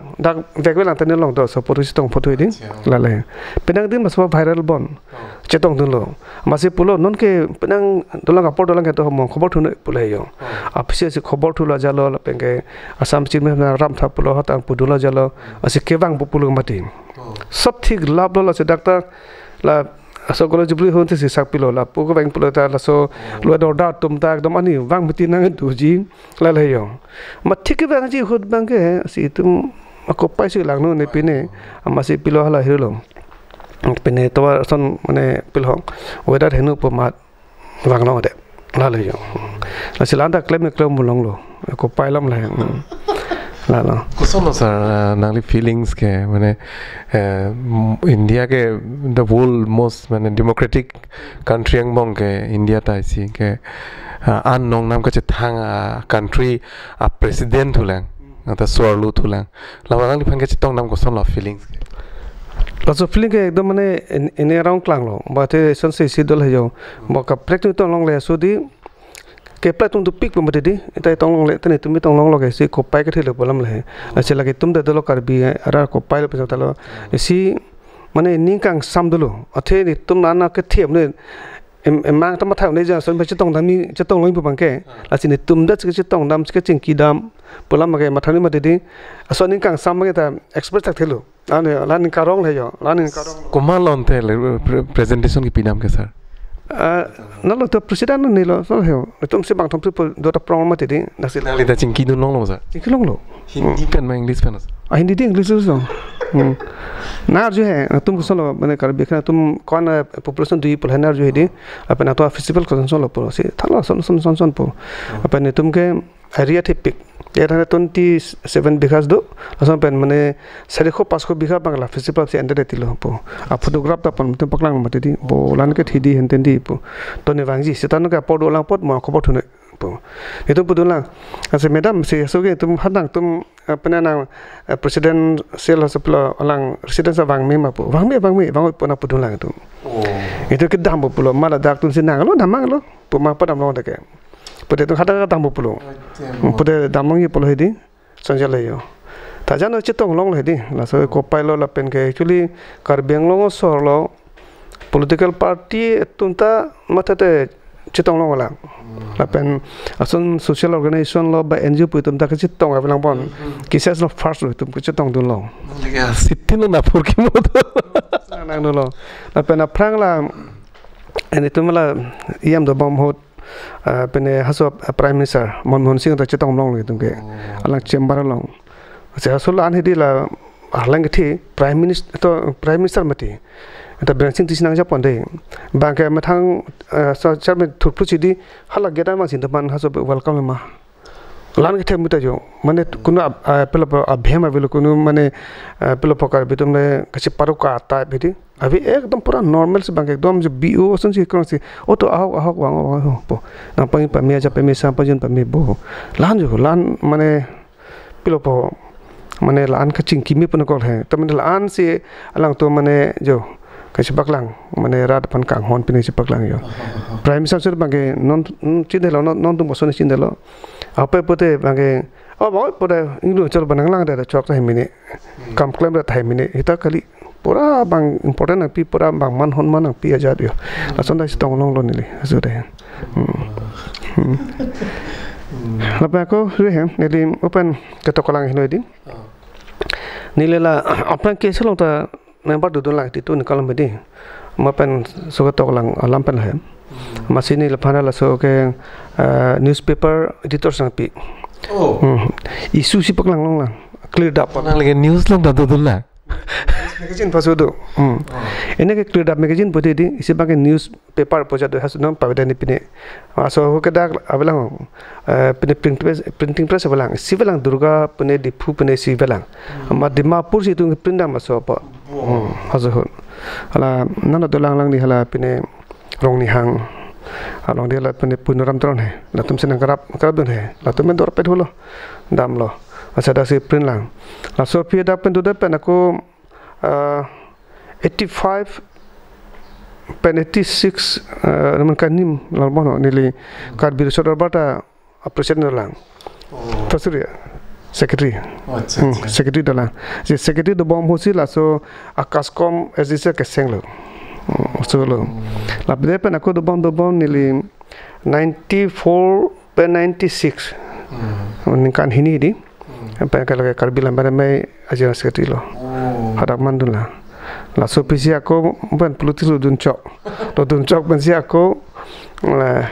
vek lang tan long do so photo chitong photo di la le penang din ma so viral bon chetong dun lo masi pulo non ke penang dolang apor dolang ke to mo khobor thune pulai yo apse se khobor thula jalo penge asam chin me ram tha pulo hatang pudula jalo ase kebang pulo mati सब ठीक लाभ लो से डॉक्टर ला so kalau jubli hon tu si sak pilo la pu ko bang pilo ta la so lo do da tum ta ekdom ani wang meti nang tu ji la le yo ma thik bang ji hot bang ke si tum ako pai si lang no ne pine ama si pilo hala hilo pine to son mane pilo weather henu po ma wang no de la le yo la si landa klem mulong lo ako pai lam la la la kusono sir nangli feelings ke mane India ke the world most mane democratic country ang bong ke India ta si ke an nong nam ka che thang country a president hulang ta swarlu thulang la nangli phan ke chitong nam kusono feelings ke la so feeling ke ekdom mane in around klang lo ba te son se sidol he yo ba ka practice to long le so di ke platung tu pik pemati di itai tong long le tani tumi tong long lo ke si kopai ke thile bolam le ache lagi tum de dolo kar bi ara kopai le pesa talo si mane ningkang sam dolo athe ni tum nana ke thiam ne emang tam thau ne ja son pe chitong dami chitong long bu bang ke la si ni tum da chitong dam ke ching ki dam bolam ke mathani mati di aso ningkang sam ke ta expert tak thilo ane la ning karong le yo la ning karong kumalon the presentation ki pinam ke sir nalo to presiden ni lo so heo tum se bang thom se do ta prong ma ti di nasil nali da chingki du long lo sa chingki long lo hindi pen ma english pen hindi di english so na jo hai tum ko solo mane kar bekha tum kon population du people hanar jo he di apna to festival ko solo po se thalo son po apne tum ke area tipik era 27 bighas do asom pen mane sarikho pasko bigha bangla festival se ende tilo po a photograph ta pon tum paklang mate di bo lan ke thidi henten di po to ne wangji setan ka pod lang pod mo khobor thune po itu pudulang ase madam se so ke tum hadang tum apna na president sel hospital alang residence wang me ma po wang me pona pudulang tu itu ke dam po lo mala dak tum sinang lo damang lo po ma padam lo de ke pode tu khada dam pulo pode damang ye pulo hedi sanjal yo ta jano chitong long hedi la so ko pailo la pen ke actually kar benglong sor lo political party tunta matate chitong long la la pen ason social organization lo ba NGO pu tum ta ke chitong la lang bon kisas no first lo tum ke chitong dun lo sitin na por ki mo nang no lo la pen a prang la eni tum la iam do bom hot pene haso prime minister Manmohan Singh ta chitong long le tum ke alang chamber long se haso an hedi la alang ke prime minister mati ta branching tisnang ja ponde bangke mathang so chairman thurpu chidi hala geta ma sin ban haso welcome ma lan ke muta jo mane kuno pelo abhema velo kuno mane pelo pokar bitum ne kachi paruka ta bidi अभी एकदम पूरा नॉर्मल से बंग एकदम जो बीओ सन से कौन से ओ तो आओ वांग पो ना पई पमे जा पमे सा पजन पमे बो लान जो लान माने पिलो पो माने लान का चिंकी में पन कोल है तो माने लान से अलंग तो माने जो कैसे पकलांग माने रात पन कांग होन पिने से पकलांग यो प्राइम मिनिस्टर बंगे नॉन चिंदेलो नॉन तुम बसने चिंदेलो आपे पोते बंगे ओ बहुत पोते इंग्लिश चल बनंग लांग दे चौक है मिने कम क्लेम रे थाई मिने हिता खाली पूरा bang important api pura bang man hon man api aja dia ason dai stong long lo ni le asu de la pa ko re hem neli open ke to kolang hinoi di ni le la apna ke selong ta member du don la ti tu ni kalam di ma pen so ke to kolang alam pen hem masini la phana la so ke newspaper editor sang pi isu si paklang long la clear up na lagi news long da du la magazine pasudo ene ke clear up magazine poti di isi bang news paper poja do hasu nom paveda ni pine aso ho ke dak abelang pine printing press abelang sibelang durga pune dipu pune sibelang ma dimapur si tu print dam aso pa hasu ho ala nana do lang ni hala pine rong ni hang along dia la pine punaram tron hai la tum senang karap don hai la tum dor pet holo dam lo asa da si print lang la so pia da pen do da pen aku 85 pen 86 naman kanim lalbono nili kar biru sodor bata president lang pasuri secretary secretary dala je secretary do bom hosi la so akaskom SDC ke senglo so lo la bede pen aku do bom nili 94 pen 96 ninkan hini di apa kalau kar bilang pada mai ajar secretary lo hadak mandula la so pisi ako ban politis lo dun chok ban si ako la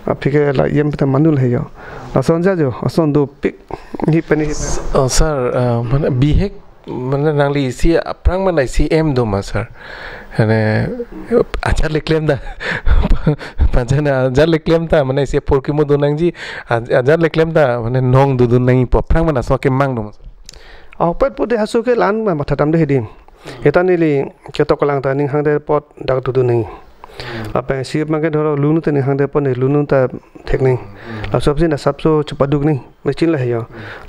apike la yem pita manul he yo la son ja jo son do pik ni pani sir mana bihek mana nangli si aprang mana si em do ma sir ane ajar le claim da panjana ajar le claim ta mana si por ki mo do nang ji ajar le claim da mana nong du nang po aprang mana so ke mang do pet put de hasu ke lan ma thatam de hedin etani li ketok lang ta ning hang de pot dak du nang apa si mangke dhoro lunu te ning hang de pot ne lunu ta thek ning la sob sin sap so chupaduk ning mechin la heyo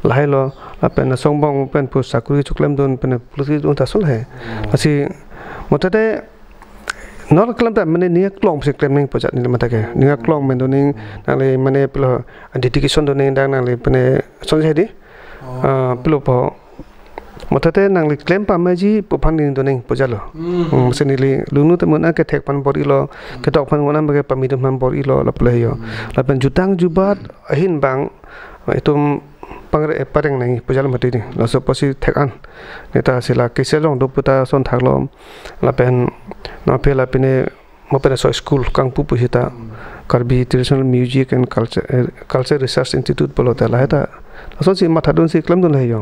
la hai lo apa na songbong pen pu sakuri chuklem don pen pulusi don ta sul he asi motate nor klam ta mane ni klong se klem ning pojat ni mata ke ni klong men don ning nang le mane plo dedication don ning dang nang le pene son je di plo po motate nang le claim pa maji puphang ning don ning pojat lo senili lunu te mona ke thek pan bori lo ke tok pan mona ke pamidum pan bori lo la play yo la pen jutang jubat ahin bang itum pangre pareng nang pojal mati ni la so posi thek an neta sila kiselong do puta son thaklo la pen na pe la pene mo pen so school kang pu hita Karbi Traditional Music and Culture Research Institute polo ta la heta so si matha don si klam don le yo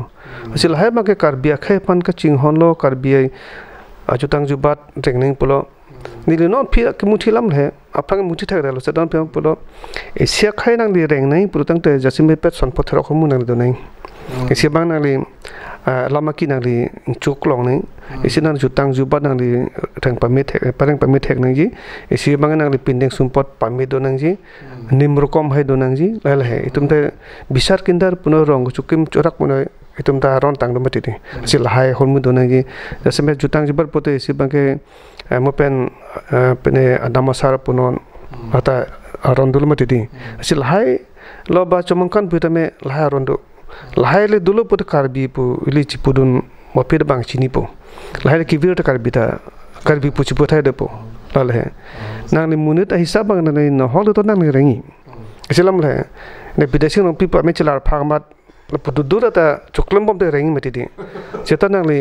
asil hai ma ke Karbi khe pan ka ching hon lo Karbi ajutang jubat training polo nili non phi ke muthi lam le apang muthi thak lo sedon pe polo asia khai nang li reng nai puro tang te jasim pe son pothro khomu nang do nai asia bang nang li lama ki nang li chuk long nai asia nang jutang jubat nang li thang pamit thek pareng pamit thek nang ji asia bang nang li pindeng sumpot pamit do nang ji nimrokom hai do nang ji la he itum te bisar kindar puno rong chukim chorak puno itum ta ron tang do mati ni asil hai holmu do nang ji jasim pe jutang jubat pote asia bang ke mopen pene adamasar punon ata arondul mati di asil hai lo ba chomongkan pitame lahai arondu lahai le dulu put Karbi pu ili chipudun mopir bang chini pu lahai le kivir ta Karbi pu chipu thai de pu lale nang ni munit a hisab bang nang no hol to nang ni rengi asilam le ne bidasi no pi pa me chilar phagmat putu dura ta chuklem bom te rengi mati di cheta nang li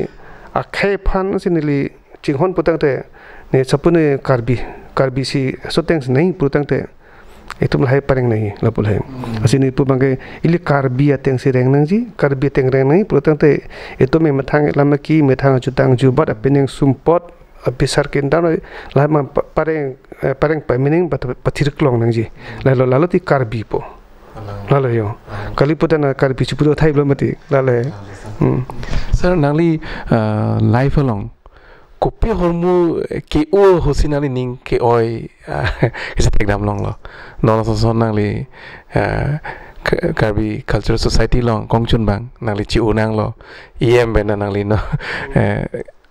a khe phan sinili chinghon putang te ne sapune Karbi si soteng nei putang te itum lahai pareng nei lapul hai asini pu bange ili Karbi ateng si reng nang ji Karbi teng reng nei putang te itum me mathang lamaki methang jutang jubat apening sumpot bisar kindar lahai ma pareng pamining pathir klong nang ji lalo ti Karbi po lalo yo kali putana Karbi chipu thai blo mati lale sir nangli life along kopi hormu ke o hosinali ning ke oi is program long lo non so nangli Karbi Cultural Society long kongchun bang nangli chi unang lo em ben nangli no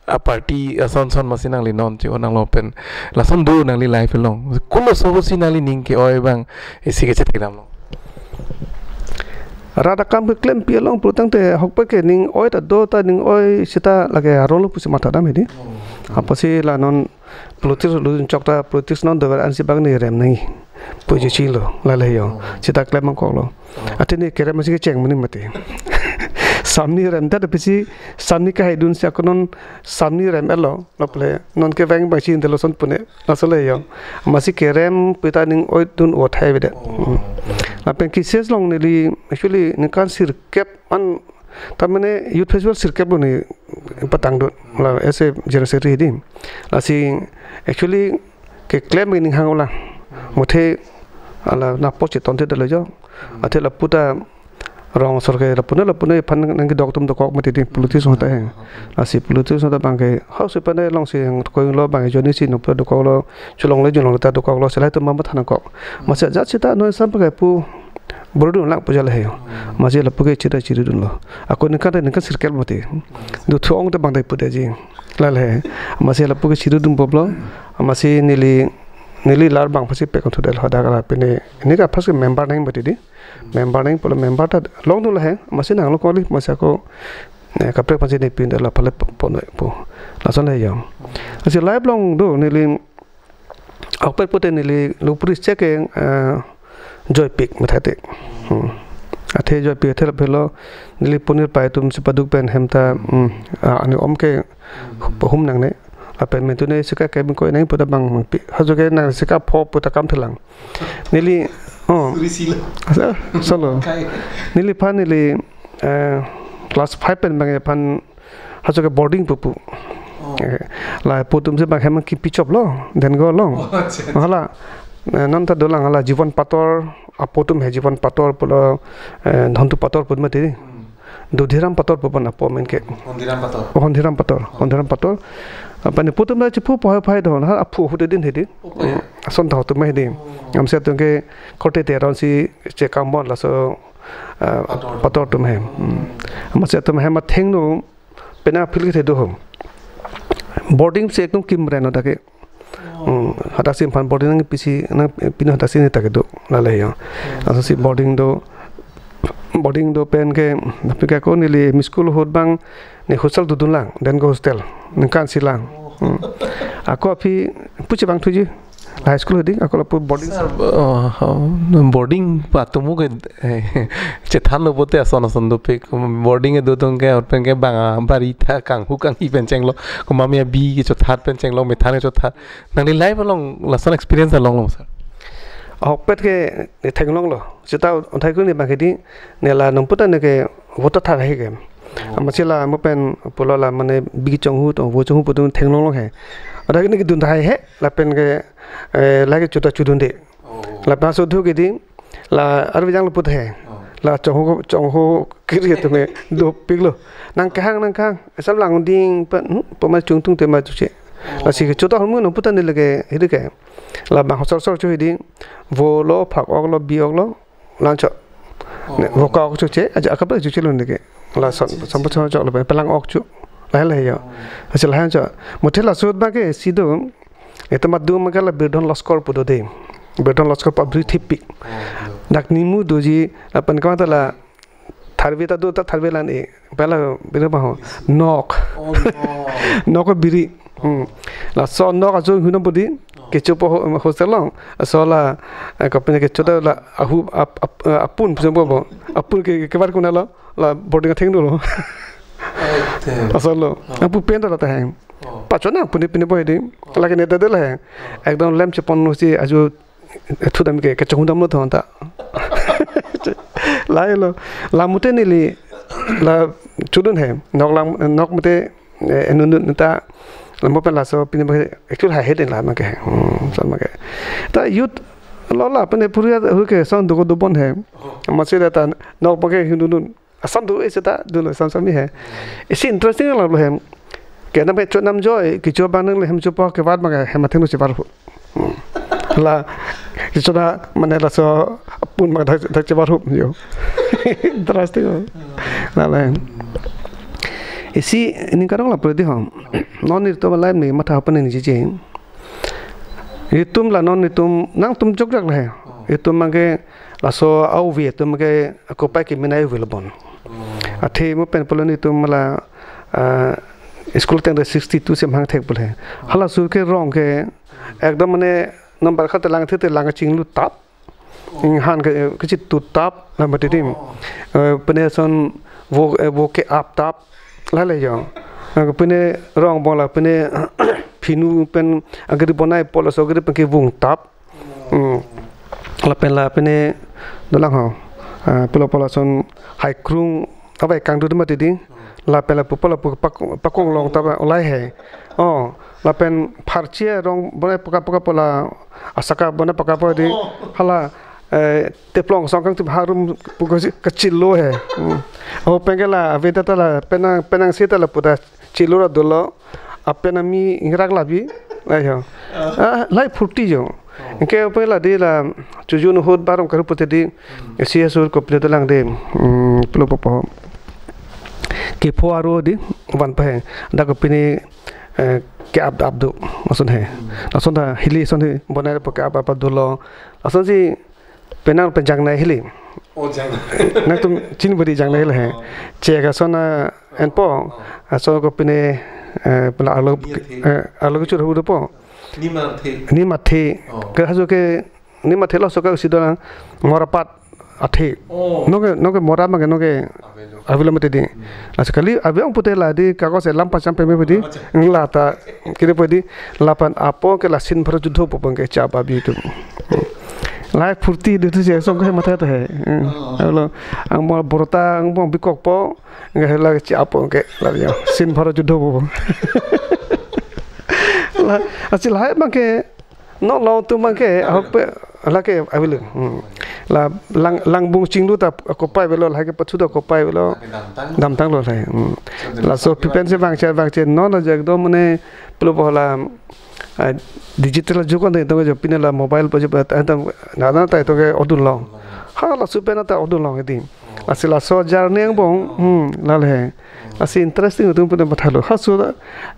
a party son masin nangli non chi unang lo pen la son do nangli life long kulo so hosinali ning ke oi bang isi ke program long rada kam ke klem pi long prutang te hokpa ke ning oi ta do ta ning oi sita lage arolo pusi mata dam hedi apa si la non politis lu chokta politis non dover ansi bang ni rem nai puji chilo la le yo sita klem ko lo atini kere masi ke cheng mani mate samni rem ta pisi samni ka hedun sia konon samni rem elo lople non ke veng ba chin de lo son pune la so le yo masi ke rem pita ning oi dun o thai bede apen ki ses long ni actually ni kan sir kep an tamane youth festival sir kep ni patang do la ese jersey di asi actually ke claim ni hangola mothe ala na poche tonte de lo jo athe la puta rong sorke la pune pan nang doktum do kok mati politis hota hai asi politis hota bangke house pane long se ko lo bang joni si no do ko lo chulong le jolong ta do ko lo selai to ma thana ko masa jat sita no sam pa pu boru lak pujal hai maje la puge chira chiri dun lo ako ni kan circle mati do thong de bang dai pu de ji la le maje la puge chiri dun boblo masi nili lar bang phasi pe kon thudel hoda kala pene ni ka phas member nai mati di member nai polo member ta long dul hai masi nang lo ko li masa ko kapre phasi ne pin la phale pon po la son le yam asi live long do nili akper pote nili lu puris check joy pick mathate athe joy pick thel phelo nili punir pai tum si paduk pen hemta ani omke hum nang ne apa itu nih suka kayak bingkoi nang pada bang hajo kayak nang suka pop pada kam telang nili solo nili pan nili class 5 pen bang pan hajo kayak boarding pupu lah putum se bang hemat ki pichop lo then go long hala non ta dolang hala jiwan pator apotum he jiwan pator pula dhantu pator pun mati dudhiram pator pupan apo men ke hondiram pator apa ni putum la chipu pai don ha apu hu din hedi son tho tu mai di am se tu ke kote te ron si che kambon la so pator tu mai am se tu mai ma theng no pena phil ke do hom boarding se ekdom kim reno take hata sim fan boarding nang pisi na pino hata sin take do la le ya asa si boarding do pen ke napika ko ni le school hot bang ni hostel du dulang dan go hostel ningkan silang aku api puche bang tuji high school di aku lapu boarding patumu ke cethan lo bote asona sondo pe boarding e do tong ke or pen ke bang bari tha kang hu kang hi pen cheng lo ko mami bi ke chothat pen cheng lo me thane chothat nang li life long lesson experience long sir pet ke thenglong lo chita onthai ku ni bang di nela nomputa ne ke voto tha rahi ke amachila mo pen pulola mane bi chong hu to wo chong hu putum thenglong lo he ada ni ke dun thai he la pen ke la ke chota chudun de la pa so thu ke di la arwijang lo put he la chong ho kiri to me do piglo nang kang sab lang ding pa ma chung tung te ma chu che la si ke chota hom no putan de ke hide ke la ba sor chu hidi vo lo phak ok lo bi ok lo lan cho vo ka ok chu che aja ka pa chu che lo ne ke la sam pa cho lo pelang ok chu la yo asal han cho mothela sud ba ke sido etama du ma kala bedon loskor pudo de bedon loskor pa bri thipi dak nimu doji apan ka tala tharve ta do ta tharve lan e pela bira ba ho nok biri la so nok ajo huno bodi ke chopo hostel long so la kapne ke chota la ahu apun jombo apun ke bar kuna la boarding theng do lo asalo apu penda la ta hai pachona puni boy di lagi ne dadel hai ekdom lem chepon no si ajo thudam ke chungdam lo thonta lailo la mute ni li la chudun hai nok mute enun ta lamo pela so pini boy actual hai heden la ma ke sama ke ta youth lola pene puria hu ke son do bon hai masira ta nok ba ke hinun asam do iseta do lo sam mi hai is interesting la lo hai ke na pe chot nam joy ki cho bang nang le hem cho pa ke wat ma ga hem theng no chi par la ki cho da mane la so pun ma da chi par hu yo interesting la la isi ini karang la prodi hom non ni to la ni ma tha pa ni ji ji itum la non itum nang tum jok jak la hai itum ma ke la so au vi tum ke ko pa ki minai vil bon athe mo pen poloni tum la school के अंदर 62 से मांग थे बोले हला सुर के रोंग के एकदम मने नंबर खत लांग थे लांग चिंगलु ताप हान के किछि तु ताप नंबर टिम पने सन वो के आप ताप ला ले जो पने रोंग बोला पने फिनु पेन अगर बनाए पोलस अगर पे के वंग ताप ला पेला पने दलांग हो पोलो पोलसन हाई क्रूंग अबे कांग दु मते दी la pela pupala pakong long ta olai he la pen pharchia rong bone paka pola asaka bone paka po di hala teplong songkang tu harum kecil lo he pengela aveta ta la penang sita la puta chilura dolo apena mi ingrak labi lai ho lai furti jo ke pela de la chujun hot barom karu puti di siasur ko ple lang de plo popo ke foaro di wan pa da ko pini ke abdu ason hai ason da hili son bonai pa ka pa dolo ason si penang penjang nai hili jang na tum chin bodi jang nai hai che ga son en po ason ko pini pala alog chur hu po ni ma the ka hajo ke ni ma the lo so ka si do ngora pat athe no ke mora ma ke no ke avilam tadi sekali aviang putih lah di kago selam pasang peme pedi ngelata kini pedi lapan apo ke lasin baru judho popong ke cap abi itu lai furti itu sih song ke mata itu he kalau ang mau borota ang mau bikok po nggak lagi cap ke lagi sin baru judho popong lah asil hai mangke no lo tu mangke apa lagi avilam la lang bung ching lu ta ko pai velo la ke pachu da ko pai velo dam tang lo lai la so pipen se bang che no na jag do mane plo bola digital jugo de to jo pinela mobile pa je ta na na ta to ke odun long ha la su pen ta odun long edi asila so jar neng bong la le asi interesting tu pun bathalo ha so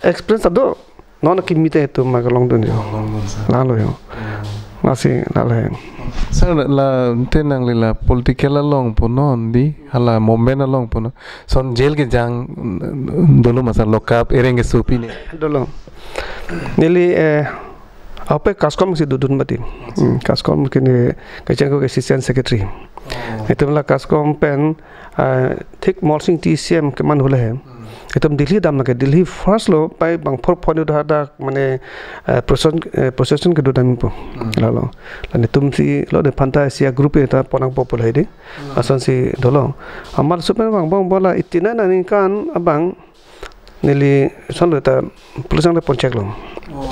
experience do no na kimite to magalong dun jo la lo yo masih nalai. Sir la tenang lila political long punon di hala moment long punon. Son jail ke jang dulu masa lokap ereng ke supi ni. Dulu. Nili apa kaskom si dudun mati. Kaskom kini kacang ko assistant secretary. Itu malah kaskom pen tik molsing TCM ke man hula hai. Itu Delhi dam lagi Delhi first lo pai bang for phone udah ada mana procession kedua dam itu lalu tum si lo de pantai sia grup itu ponang popular ini asan si dolo amal super bang bola itina nani kan abang nili solo ta peluang de poncek lo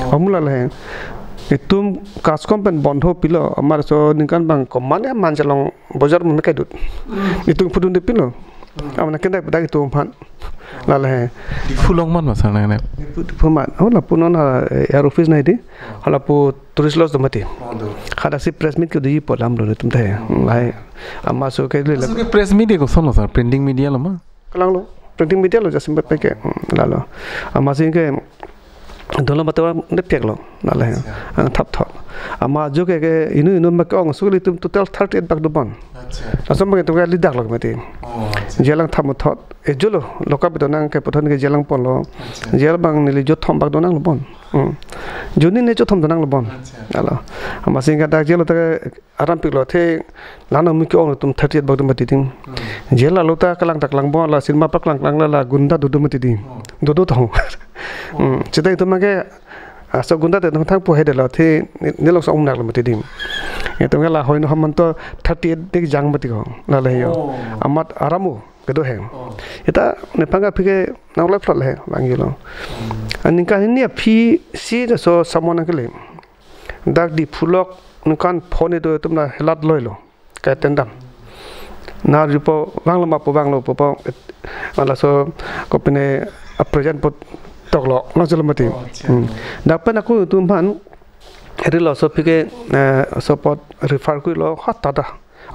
amula lah itu kaskom pen bondo pilo amar so ningkan bang komanya manjalong bojar mereka dut itu pudun de pilo amana kena pada itu umpan lalu fulong man masalah ni puman oh lah punon air office ni di hala pu turis los domati ada si press meet ke di polam lo tum teh lai masuk ke press media ko sono sir printing media lama kelang lo printing media lo jasim pakai lalu masih ke dolam batawa nepek lo lalu thap ama jo ke inu mak ong suli tum total 38 bak duban asam bagi tu kali dak lo mati jelang thamu thot ejolo lokap donang ke pothon ke jelang pon lo jel bang nili jo thom bak donang lo bon juni ne jo thom donang lo bon ala ama singa dak jelo ta aram pik lo the lana mi ke ong tum 38 bak dum mati ting jela lo ta kalang tak lang bon la sinma pak lang la gunda dudu mati ting dudu thong chidai tu mage asa gunda te thang po hede la the nilok sa umnak lo mati dim itu ngala hoino haman to 38 dik jang mati ko la le yo amat aramu kedo he eta ne panga phike na le flot le bangilo anin ka ni phi si so samona kele dak di phulok nukan phone do tumna helat loilo ka tendam na ripo banglo ma po banglo po ala so ko pene present pot toklo no jelo mati dapat aku tumpan eri lo so pike support refer ku lo hatada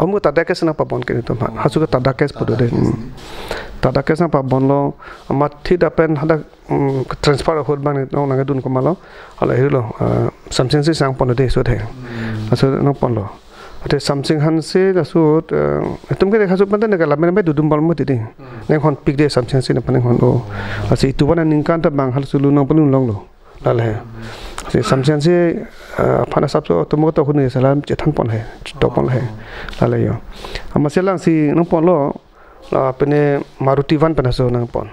amu tada kes na pabon ke tumpan hasu ke tada kes podo de tada kes na pabon lo amat thi dapen hada transfer hod bang no na dun ko malo ala eri lo something si sang pon de so the asu no pon lo ate something han se da so tum ke khasu pan ne kala me dudum bal mo ti ding ne khon pik de something si ne pan khon o asi tu ban ning kan ta bang hal sulu no pun long lo lale se something si phana sap so to mo to khun salam che than pon he to pon he lale yo ama selang si no pon lo la pene maruti van pan so na pon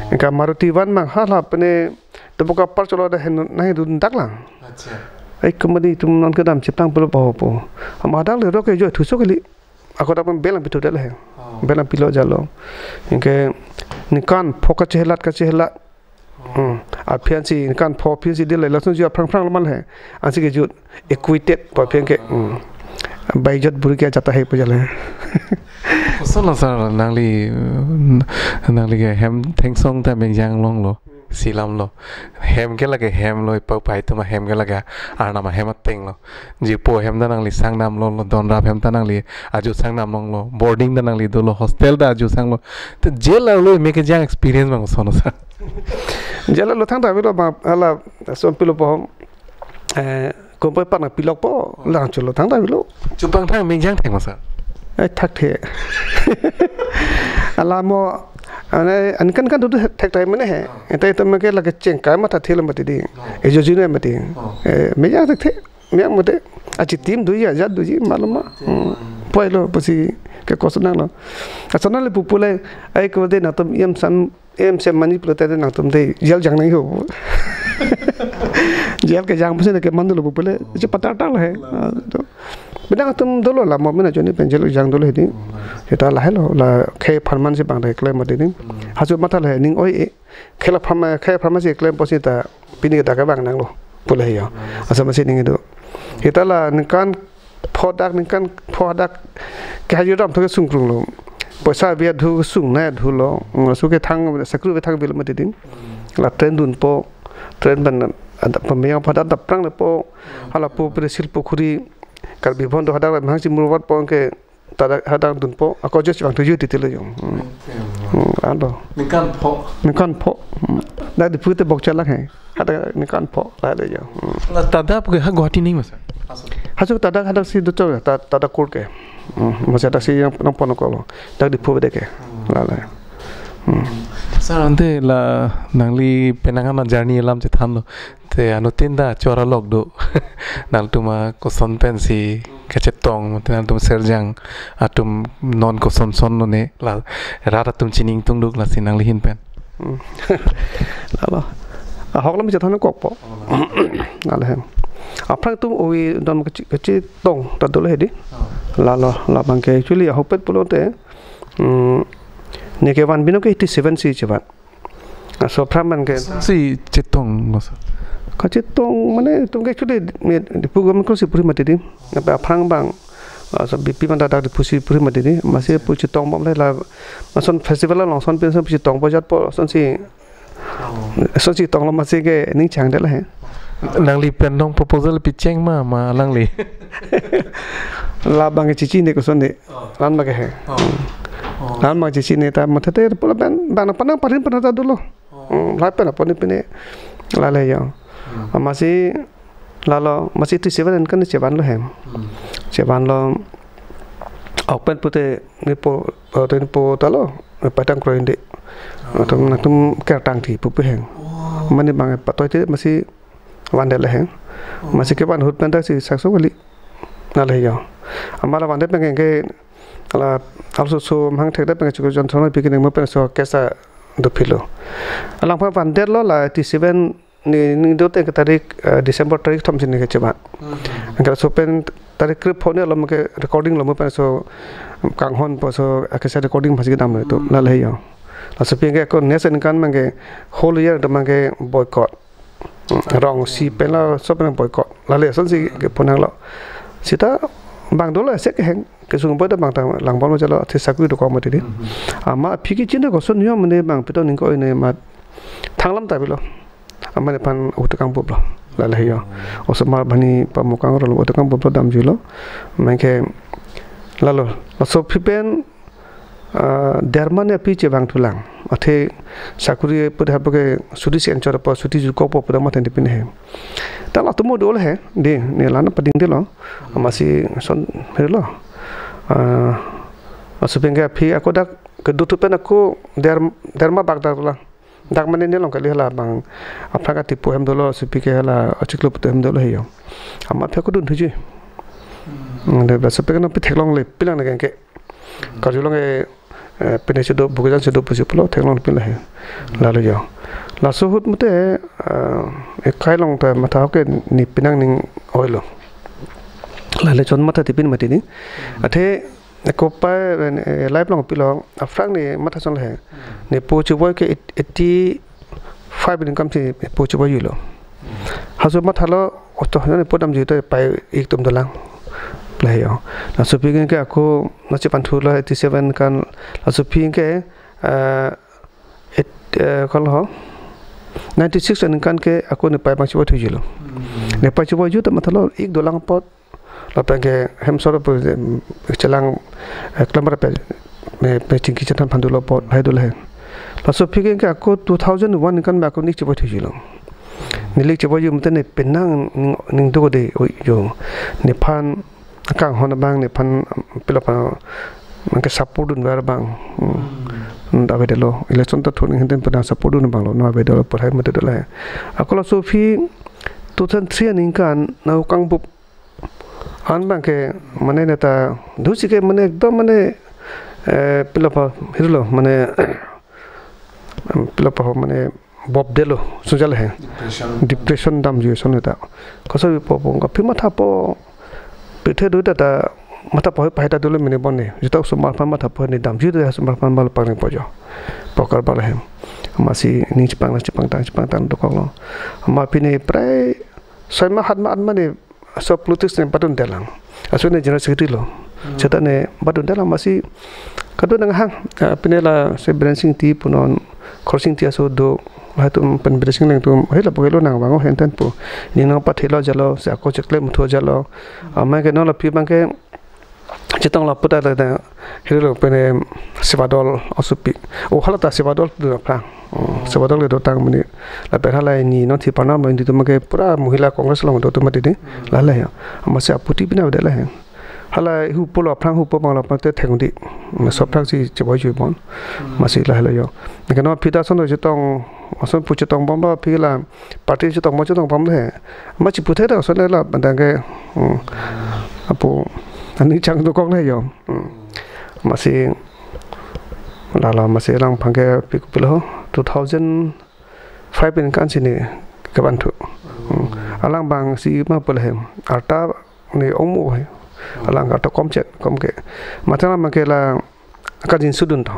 engka maruti van ma hala pene to boka par cholo da hen na dun dak lang acha ai kemadi tum non kedam ciptang pelo po amadang le roke jo thuso kali aku dapat belang pitu dah lah belang pilo jalo ingke nikan foka chehelat ka chehelat apian si nikan pho pian si dia le langsung jo prang lamal hai ansi ke jo equated pa pian ke baijat buri ke jata hai pajale kosola sar nangli ke hem thengsong ta benjang long lo silam lo hem ke lage hem lo pa pai to ma hem ke laga arna ma hem teng lo ji po hem da nang li sang nam lo don rap hem ta nang li aju sang nam long lo boarding da nang li do lo hostel da aju sang lo to jail lo me ke jang experience ma sono sa jail lo thang da lo ma ala son pilo po ko pa pa na pilok po lang chulo thang da lo chupang thang me jang thang ma sa ai thak the ala mo an kan tu thek tai mane he etai to me ke lage cheng kai ma tha thel mati di e jo jine mati me ja thek me mate achi tim du ya ja du ji maluma poilo pasi ke kosan lo asana le pupule ai ko de na tum em sem mani prote de na tum de jel jang nahi ho jel ke jang puse ke mandu lo pupule je patata lo hai to bidang tum dolo la mo mena joni penjel jang dolo hedi eta la helo la khe farman se bang de claim de ning hasu mata le ning oi khela farma se claim posita pini da ka bang nang lo pule yo asama se ning do eta la kan product cái gì đó thôi sung krung lo paisa bia thu sung na thu lo su ke thang sakru be thang bil ma tin la train dun po train ban pameyang phada da prang le po hala po presil po khuri kar bi bon do hada ma chi murwat po ke tada hada dun po ako just bang thu yu ti lo yong ando nin kan pho da di pute bok chalak hai hada nin kan pho la de yo la tada ke ha Guwahati नहीं मसा Hasuk tada si doctor tada kur ke masih ada si yang nampak nak kalau dah di pub deke lala sarante la nangli penangan journey lam che than lo te anutinda chora lok do nal tuma ko son pensi kachetong te nal tum serjang atum non ko son no ne la rara tum chining tung duk la sinang li hin pen lala hoklam che than kok po lala hem apa tu oi don kecil tong tak dulu hedi lalu la bangke actually hopet pulote neke wan bino ke 87 si cepat so praman ke si cetong masa kecil tong mana tu ke actually di program ko si puri mati di apa prang bang so BP man dak di pusi puri mati di masih pusi tong bom la mason festival long son pension pusi tong bojat po son si tong lo masih ke ning chang de la hai nangli pendong proposal picheng ma langli la bang cici ne ko sonde lan ma ke he lan ma cici ne ta mathate pola ban panang parin panata dulu la pena poni pine la le yo masih lalo masih tu seven kan ceban lo hem ceban lo open pute ni po talo patang kroinde atum kertang thi pupe heng mani bang patoi te masih wande le हैं masih ke ban hut penda si sakso kali na le yo amala wande pengen ke ala also so mang thek da pengen chu jon thon pikin mo pen so kesa do philo alang pa wande lo la 87 ni do te tarik December tarik thom sin ke cheba angka so pen tarik clip phone lo mo ke recording lo mo pen so kang hon po so akesa recording phasi dam to na le yo la so pen ke ko nesen kan mang ke whole year da mang ke boycott rong si pela sopen boycott lale son si ke ponang lo sita bang dola se ke heng ke sung boda bang tang lang bon jalo the sakri do ko ma ti ama phiki chin ko son yo mne bang pito ning ko ne ma thanglam ta bilo ama ne pan utakang bob lo lale yo osma bani pamukang ro lo utakang bob dam jilo ma ke lalo so phipen dermane piche bang thulang athe sakuri pudha pake sudi sen chora pa sudi ju ko po pudha ma tende pin he ta la tumo dol he de ne lana pading de lo masih son helo asupenga phi akoda kedutu pen aku derma bagda la dak mane ne long kali hala bang apaka tipu hem dolo supike hala achiklo pute hem dolo he yo amma phe ko dun thuji de basupeke no pi thelong le pilang ne ke karjulong e pene sedo bukan sedo pusi pulau thelong pin lah lalu yo la suhut mute kai long ta mata ke ni pinang ning oilo lalu chon mata tipin mati ni athe ko pa live long pilong afrang ni mata son le ni po chuboy ke 85 income si po chuboy yulo hasu mata lo oto ni podam jito pai ik tum dalang playo la suping ke aku nachi panthula 87 kan la suping ke kal ho 96 kan ke aku ne pai bang chibo thujilo ne pai chibo ju ta mathalo ik dolang pot la pa ke hem sor pu chelang klamar pe me pe chingki chan phandulo pot hai dol hai la suping ke aku 2001 kan ba aku ni chibo thujilo nilik chibo ju mte ne penang ning do de yo ne phan kang hon bang ne pan pilapa man ke support dun bar bang da be lo election ta thoni henden pada support dun bang lo no be do pahai mate do la akola sofi 2003 ning kan na kang bu han bang ke mane neta dusi ke mane ekdom mane pilapa hirlo mane pilapa mane bob delo sujal hai depression dam ju soneta koso bi po nga phi matha po pithe duita ta mata po paita dole mine bonne jita sumar pa mata po ni dam ju de sumar pa mal pang pojo pokar bal hem masih ni cipang tang do ko ma pine prai sama hat ma mane so plutus ne patun delang asune general secretary lo ceta ne patun delang masih kado nang hang pinela se branding ti punon crossing ti aso do hatu pen branding nang tu hela pogelo nang bango henten pu ni nang pathelo jalo se ako chekle mutho jalo ama ke no la pi bangke cetang la puta da hero pene sivadol asupi o halata sivadol do pra sivadol do tang mani la perhala ni no thi pana mo ndi tu make pura mohila congress long do tu mati ni la la ya ama se aputi bina de la he hala hu polo aprang hu po mala pate thengdi soprang si cheboy ju bon masi la hala yo ngeno pita son do jetong ason pu jetong bomba pila party jetong mo jetong bom le ma chi puthe da son la bandang apu ani chang do kong le yo masih lala masih lang pangke pikupilo 2005 in kan sini kebantu alang bang si ma pelhem arta ni omu hai alang arta komcek komke matala makela akajin sudun to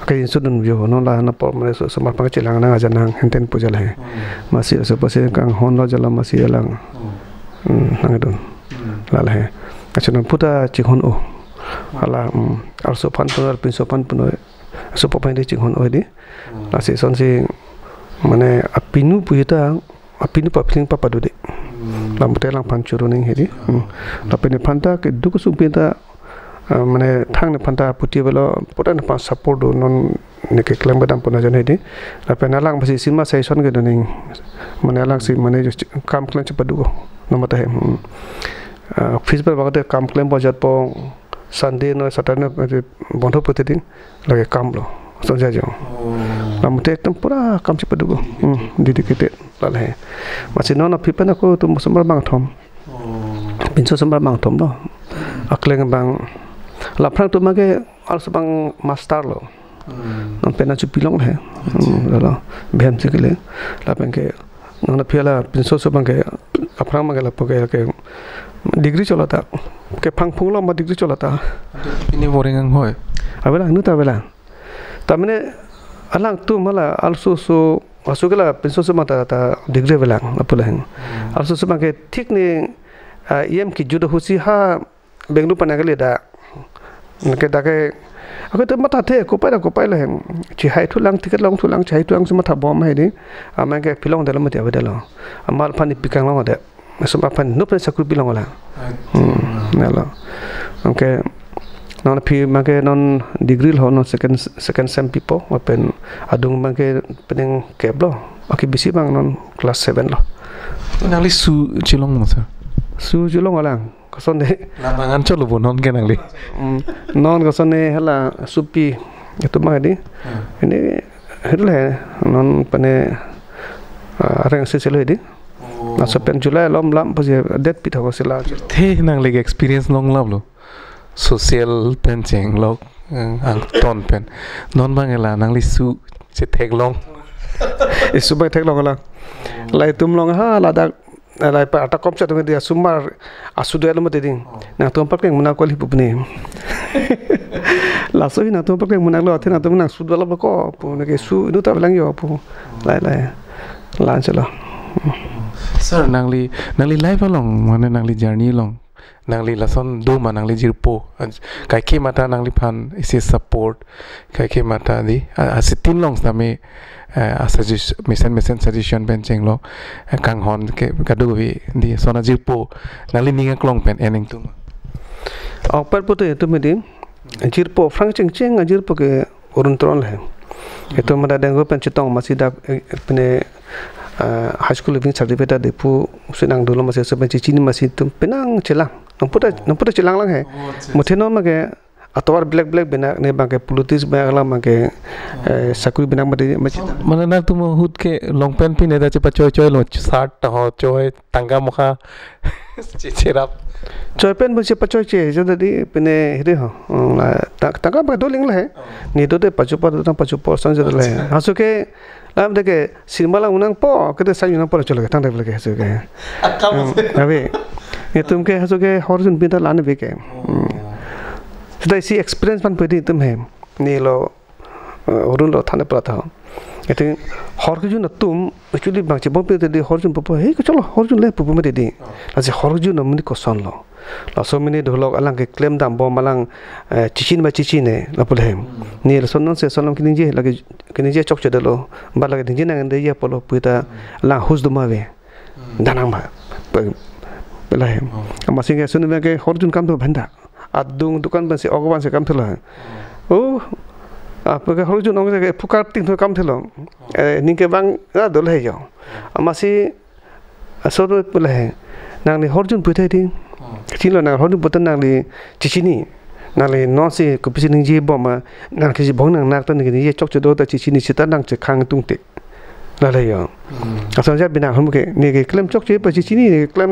akajin sudun jo no la na por mare so samar pang chelang na ajanang henten pujal hai masih so pase kang hon lo jala masih alang nangdun lala hai achana puta chikhon o ala also pan punor pinso pan punor so papai de chikhon o di la se son si mane apinu puita apinu papling papadu de lam telang pan churu ning hedi tapi ne panta ke duku supita mane thang ne panta puti belo potan pa support do non ne ke klem badam puna jan hedi la penalang basi sima sai son ge do ning mane lang si mane kam klem chapadu no mata he Facebook bagate kam klem bajat po Sunday no Saturday bondho protitin lage kam lo sonja jo namte ekdam pura kam chipa dugo dedicated lal hai masih no na pipan aku tu musambar bang thom pinso sambar bang thom lo akleng bang laprang tu mage also bang master lo nam pena chu pilong hai lo bhem sikile la pengke na phiala pinso so bang ke aprang mage la poke ke degree cholata ke phangphung lo ma degree cholata ini boring hoy abela nu ta bela tamne alang tu mala also so asugala pinso so mata ta degree bela apula hen also so ke thik ni em ki judo husi ha benglu panagale da ke da ke aku tu mata the ko pai la hen chi hai thu lang tiket long thu lang chai tu ang so mata bom hai ni ama ke pilong da lam ti abela amal phani pikang long da semua pan nup sakru bilang olah, nela, okay, non pi make non degree lo non second sem people, open adung make pening keblo, okay bisi bang non class 7 lo, nangli su cilong masa, su cilong olah, kason deh, lapangan colo pun non ke nangli, non kason deh hala supi itu mah di, ini hele non pane arang seselo di. Na sepen Julai lom lam pasi det pita ko sila the nang leg experience long love lo social pencheng lo ang ton pen non bangela nang li su se thek long isu bai thek long la lai tum long ha la da lai pa ata kom cha tu dia sumar asu de lo mate ding na tum pa keng muna ko li pupne la so na tum pa keng muna lo thena tum na su do la ko pu ne ke su du ta lang yo pu lai la chalo sir nangli life along mana nangli journey long nangli lason do ma nangli jirpo kai ke mata nangli phan isi support kai ke mata di asitin long same suggest mission suggestion benching lo kang hon ke kadu vi di sona jirpo nangli ninga klong pen ening tu per putu itu medi jirpo frank cheng jirpo ke urun tron le itu mada dengo pen chitong masih da pene high school living certificate depu senang dulu masih sampai cicini masih tu penang celang namputa celang lang hai muthe non mage atau black bina ne bangke politis bangla bangke sakuri bina mati mana nak tu hut ke long pant pin ada cepat coy lo shirt ho coy tangga muka cerap coy pen besi pacoy ce jadi pene hide ho tangga ba doling lah ni to de pacu sang jadi lah hasu ke lam de ke cinema la unang po ke sa unang po chole tang de ke hasu ke abe ये तुमके हंसो के हॉर्जन बिंदा लाने भी के तो इसी एक्सपीरियंस मन पड़ी तुम है नहीं लो औरों लो थाने पर था ये तो हॉर्जन तुम एक्चुअली बांचे बहुत पे दे हॉर्जन पपो है कि चलो हॉर्जन ले पपो में दे दी ऐसे हॉर्जन नमनी को सन लो लासो मिनी ढोलक अलग के क्लेम दाम बो मलंग चिचिन है लपले है नहीं सोनन से सोनम कि निजे लगे कि निजे चौक चढ़ लो बाल लगे निजे ना गंदे ये पलो पुता ला हुस दुमावे दाना मा पहला है मासिंग के सुन में के हॉर्जन काम तो भंडा आदुंग दुकान बन से अगवान से काम थला ओ आप के हॉर्जन ओंगे के फुकार तिंग तो काम थलो निके बांग ना दल है जो मासी असर पहला है नांगले हॉर्जन पुथे दी चिलो ना हॉर्जन पुतन नांगले चिचिनी नांगले नॉन से कुपिसी निजे बमा नांग के भंग नांग नाक तो निजे चौक चदो त चिचिनी सिता नांग से खांग तुंगते लाले यो असर जा बिना हम के ने के क्लेम चौक चे पर चिचिनी ने क्लेम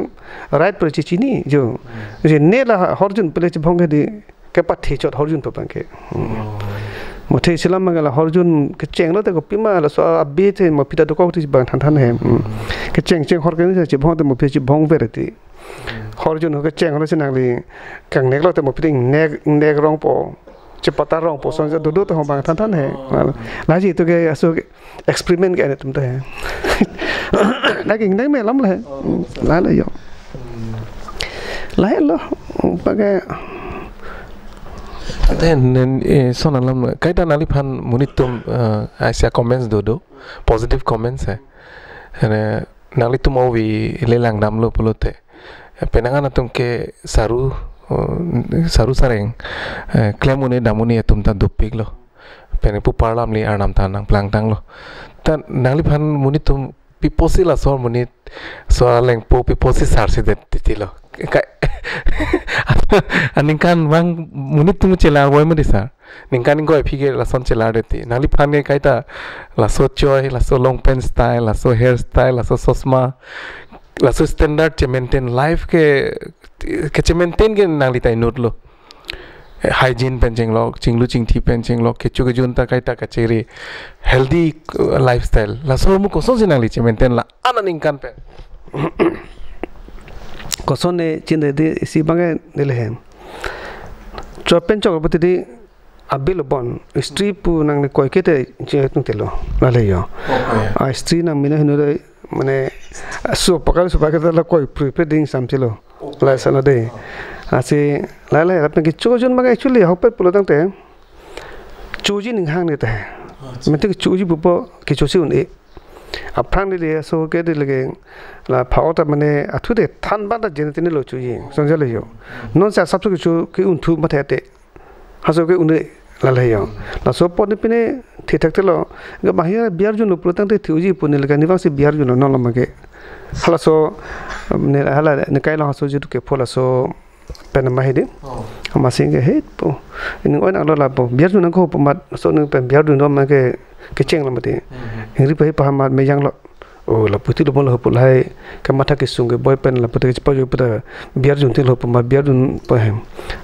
राइट पर चिचिनी जो जे ने ला हॉर्जन पले भंग दे के पथे चोट हॉर्जन पर के मोथे इस्लाम मंगला हॉर्जन के चेंग लो ते को पिमा ला सो अबे थे म पिता तो को ति बन थान है के चेंग हॉर के जे भंग ते म पे भंग बेरती हॉर्जन हो के चेंग हो से नांगली कंग नेक लो ते म पिटिंग नेक रंग पो चे पता रंग पो संग दो तो हम बन थान है लाजी तो के असो एक्सपेरिमेंट के तुम तो है लेकिन नहीं में लम है ला ले यो ला लो पगे then sonalam kaita nali phan munitum asia comments do positive comments hai ane nali tum ovi lelang dam lo polote penangan atum ke saru sareng claim une damuni atum ta dupik lo pene pu parlam li arnam ta nang plang tang lo tan nali phan munitum piposi la sor munit so leng po piposi sarsi det titilo aninkan wang munit tum chelar boy mudi sar ninkan go phige la son chelar deti nali phan ge kaita la so choy la so long pen style la so hair style la so sosma la so standard che maintain life ke maintain ge nali tai not lo hygiene pencheng lo chinglu chingthi pencheng lo kechu ke junta kaita kacheri healthy lifestyle la so mu ko so jinali che maintain la ananinkan pe koson ne chinde de si bange nele hem chopen chok bati di abil bon strip nang ne koi kete je tung telo la le yo a stri nang mine hinu de mane so pakal so pakal la koi preparing sam telo la sana de ase la la apne ki chojun ma actually hope pulo tang te choji ning hang ne te mete ki choji bupo ki chosi un e apang de so ke de lege la phauta mane athu de than ba da jen tin lo chu yin song ja le yo non sa sab chu ki un thu ma the te ha so ke un la le yo la so po ne pine thi thak te lo ga ba ya biar jun lo pro tang te thuji pu ne le ga ni ba se biar jun no la ma ke hala so ne hala ne kai la so ju ke phola so pen ma he de ma sing ke he po in oi na lo la po biar jun ko po ma so ne pen biar jun no ma ke cheng la ma te ri pa pa ma me yang lo o la puti lo bol ho pul hai ka matha ke sunge boy pen la puti ke pa ju pa biar jun te lo pa ma biar jun pa hem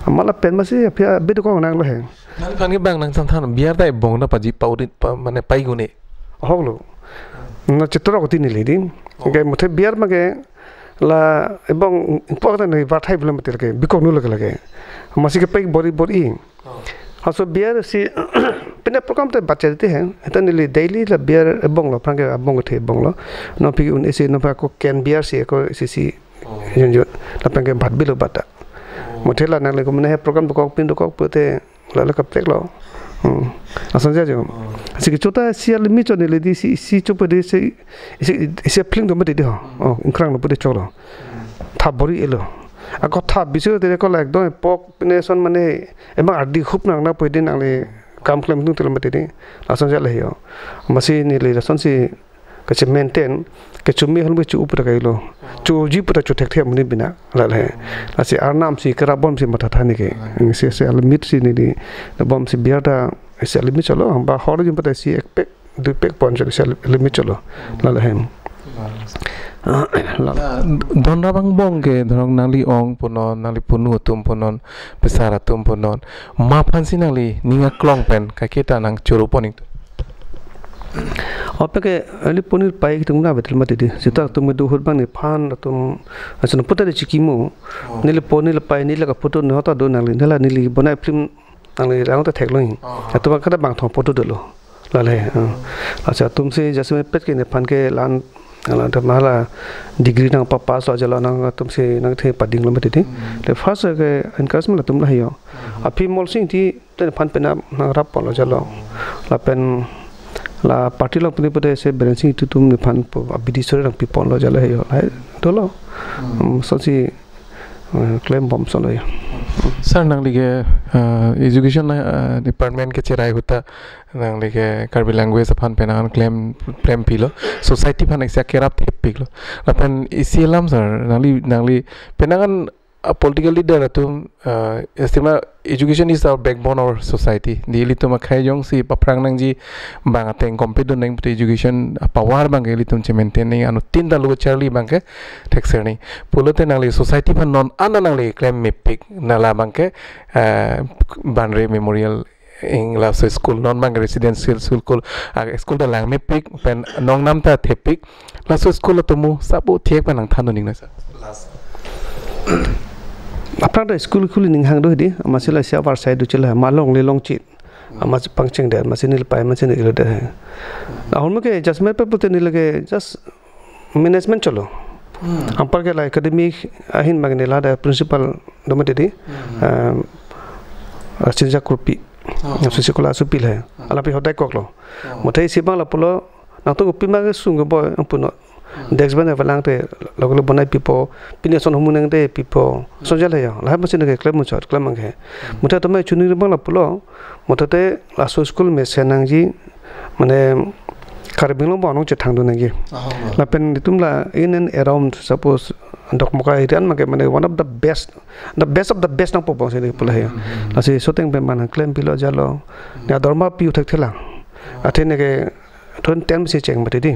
amala pen ma se apya be ko na lo he nang pan ke bang nang san than biar dai bong na pa ji pau dit pa mane pai gune ho lo na chitra ko tin le din ke mothe biar ma ke la ebong important nei va thai blam te ke bikok nu lage masi ke pai body also biar si pina program te bacha dete hain etan le daily la biar ebong lo phang ke abong the bong lo no pi un ese no pa ko ken biar si ko si jo la phang ke bhat bi lo bata mothela na le ko mane program ko pin ko pute la ka prek lo asan ja jo asi ke chota si al mi chone le di si chopa de se pling do ma de ho inkrang no pute cholo tha bori elo ako tha bisu de ko like do pok nation mane ema ardi khup nang na poide nang le kam klem tu tel mate de asan ja le yo masi ni le son si kasi maintain ke cumi hal cu upra kai lo cu ji pura cu thek thek muni bina la le asi arnam si karabom si mata thani ke se limit si ni di bom si biada se limit chalo ba hor jum pata si ek pek du pek pon se limit chalo la le hem don rabang bong ke dorong nali ong punon nali punu tum punon besara tum punon ma phansi nali ninga klong pen ka kita nang churu poning apa ke ali punir pai kita nguna betul mati di sita tum du hurban ni phan tum asan puta de chikimu nili ponil pai ni la ka photo no ta do nali nala nili bonai film nali rang ta thek loin atuma kada bang thong photo dolo la le acha tum se jasme pet ke ne phan ke lan ala ta mala degree nang pa pass ho jala nang tum se nang the pading lo mati di le first ke encouragement tum la hiyo api mol sing ti ten phan pe na rap polo jalo la pen la party lo puni pade se balancing tu tum ne phan abidi sore rang pipon lo jala hiyo lai dolo so si claim bomb so lo sir nang lige education department ke cherai huta nang lige karbi language phan penan claim pilo society phan eksa kerap thepik lo lapan isilam sir nangli penangan political leader atum estima education is our backbone of our society dili to makhai jong si paprang nang ji bang ateng compete nang education power bang eli tum maintain nang anu tin da lu charli bang ke taxer ni pulote nang li society pan non ana nang li claim mepik nala bang ke banre memorial ing la school non bang residential school school da lang mepik pen nong nam ta thepik la school to mu sabu thek pan nang thanu ning na sa apna da school ning hang do di amasila sia war side du chela malong le long chit amas pangcheng der masinil pai masin ile de ahun ke jasme pe pute ni lage just management chalo ampar ke la academic ahin magne la da principal domete di chinja kurpi sekolah supil hai ala pi hodai koklo mothai sibang la polo na to pi ma sung boy ampuno dex bana valang te loglo banai pipo pine son humunang te pipo sonjal ya la masin ke klem chot klem ang he mutha to mai chuni bang la pulo motate la school me senang ji mane karbinglo bonong che thang do nagi la pen ditumla in and around suppose dok moka irian make mane one of the best of the best nang popo se pula he la se soteng be man klem pilo jalo ya dorma pi uthak thela athene ke thon tem se cheng mate di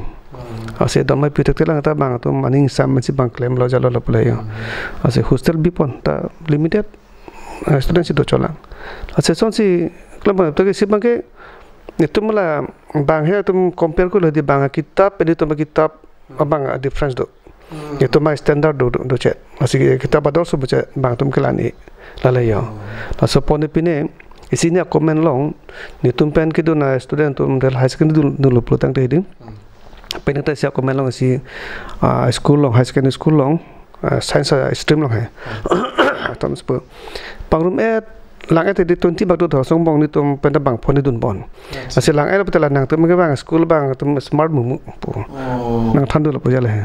ase dorma pi uthak thela ta bang to maning sam si bang klem lo jalo la pula he ase hostel bipon ta limited student si do chola ase son si klem to ke si bang ke nitumla bang he tum compare ko le di bang kitab edi to kitab abang difference do itu mai standard do chat masih kitab adol so baca bang tum kelani lalaya la so pone pine isinya comment long ni tum pen kidu na student tum del high secondary dulu plutang te din pen ta sia comment long si school long high secondary school long science stream long hai tam spo pangrum lang ete di 20 bak do song bong ni tum pen bang phone dun bon ase lang ete betala nang tum bang school bang tum smart mumu nang thandu la pujale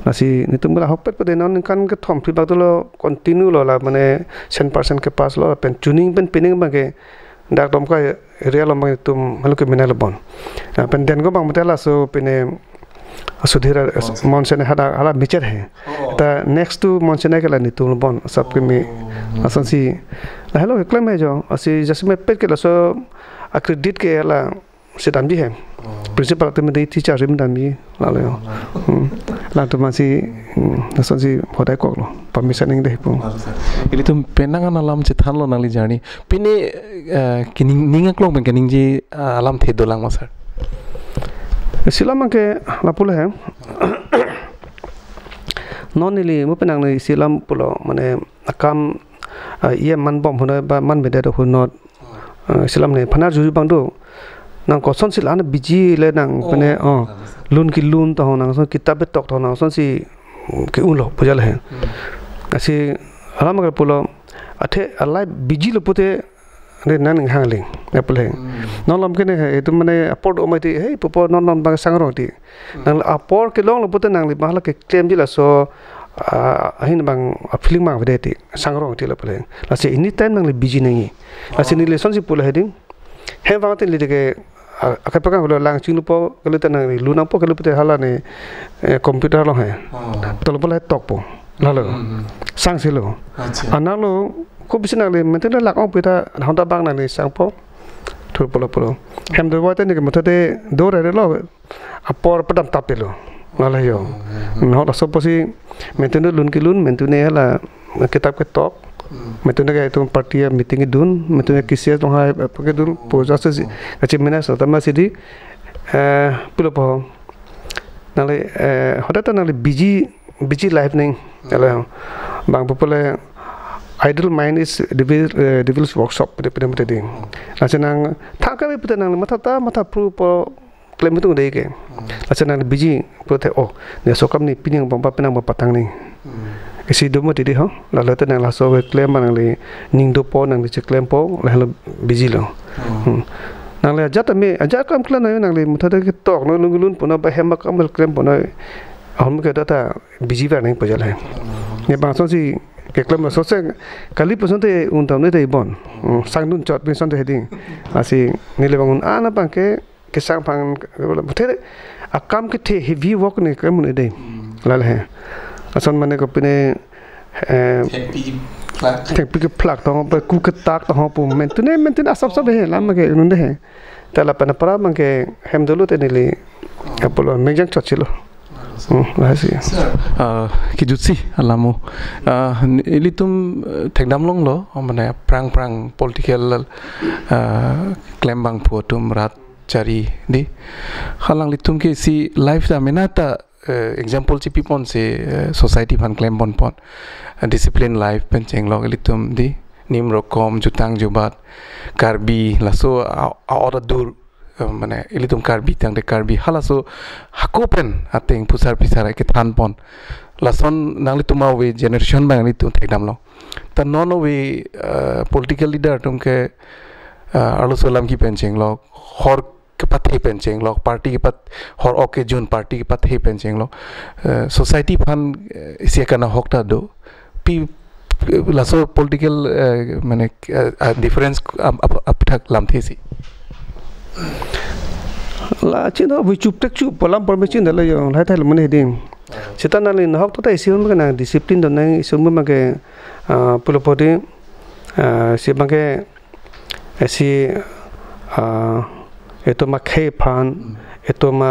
asi ni tum la hopet pade non kan ke thom phi bak do continue lo la mane 100% ke pass lo pen tuning pen pinning bang ke dak dom ka real bang tum halu ke menal bon pen den go bang betala so pene asudhira monsen hala bicher hai ta next to monsen ke la ni tum bon sab ke me asan si hello claim hai jo asi jasme pet ke la so accredit ke la sedam ji hai principal te me dei teacher rim dam ji la le la to masi asan si hodai ko lo permission ning dei pu ili tum penangan alam che than lo nali jani pine kining ninga klong ben kining ji alam the dolang ma sir silam ke lapula hai non ili mo penang ni silam pulo mane akam ia man bom hona ba man bede do hunot silam ne phanar ju bang do nang ko son silan biji le nang pene lun ki lun to nang so kitab tok to nang son si ke ulo pujal hai asi alam ke pulo athe alai biji lo pute ne nan hangling apple hai non lam ke ne hai tu mane aport o mai ti hey popo non non bang sang ro ti nang aport ke long lo pute nang li bahla ke claim ji la so ahin bang feeling ma vede ti sang ro ti la pale la se ini time nang li biji nang la se ni le son si pula heding he wa te li de ke akan pegang kalau langsung lupa kalau tenang ni lu nampak kalau betul hala ni komputer lo hai betul boleh tok po lalu sang silo anak lo ko bisa nak le menten lak ong pita honda bang nak le sang po thur polo hem do wate ni ke mate do re lo apor padam tapelo lalu yo no la so posi menten lun kilun menten ne hala kitab ke tok metune ke itu parti meeting dun metune kisia tong hai pakai dun poja se kachi mena sa tama sidi pilo po nale hoda nale busy life ning ala bang popole idle mind is devil's workshop pada pada ding asenang thaka be putanang mata pru po claim itu dei ke asenang busy prote oh ne sokam ni pining bomba penang patang ni isi domo tadi ho lalu tu nang laso claim nang le ning do po nang le claim po lalu busy lo nang le ajat kam klan nang le muthada ke tok no lungulun pona ba hemak amal claim pona hom ke data busy va nang pajal hai ne bang son si ke claim so se kali person te un tam ne te bon sang nun chot bin son te heding asi ni le bangun ana bang ke sang phang muthede akam ke the heavy work ne kam ne dei lal hai asan mane ko pine happy ke plak to pa ku ke tak to po mentune asap sab he lam ke unde he tala pana para man ke hem dulu te nili apolo mejang chochilo lasi ki jutsi alamu ili tum thekdam long lo mane prang political claim bang pho tum rat chari di halang litum ke si life da menata example ci pipon se society fan claim pon discipline life pencheng log litum di nimrokom jutang jubat karbi laso ora dur mane ilitum karbi tang de karbi halaso hakopen ateng pusar pisara ke than pon lason nang litum we generation bang litum thekdam lo ta non we political leader tum ke alu solam ki pencheng log hor ke pathe pencheng lok party ke pat hor oke jun party ke pathe pencheng lok society phan isia kana hokta do pi laso political mane difference apthak lam thesi la chino bu chup tek chup polam permission da la yo lai thai mane ding sitan ali na hok to tai sion kana discipline don nang isum ma ke pulopodi si bangke si itu ma khe phan itu ma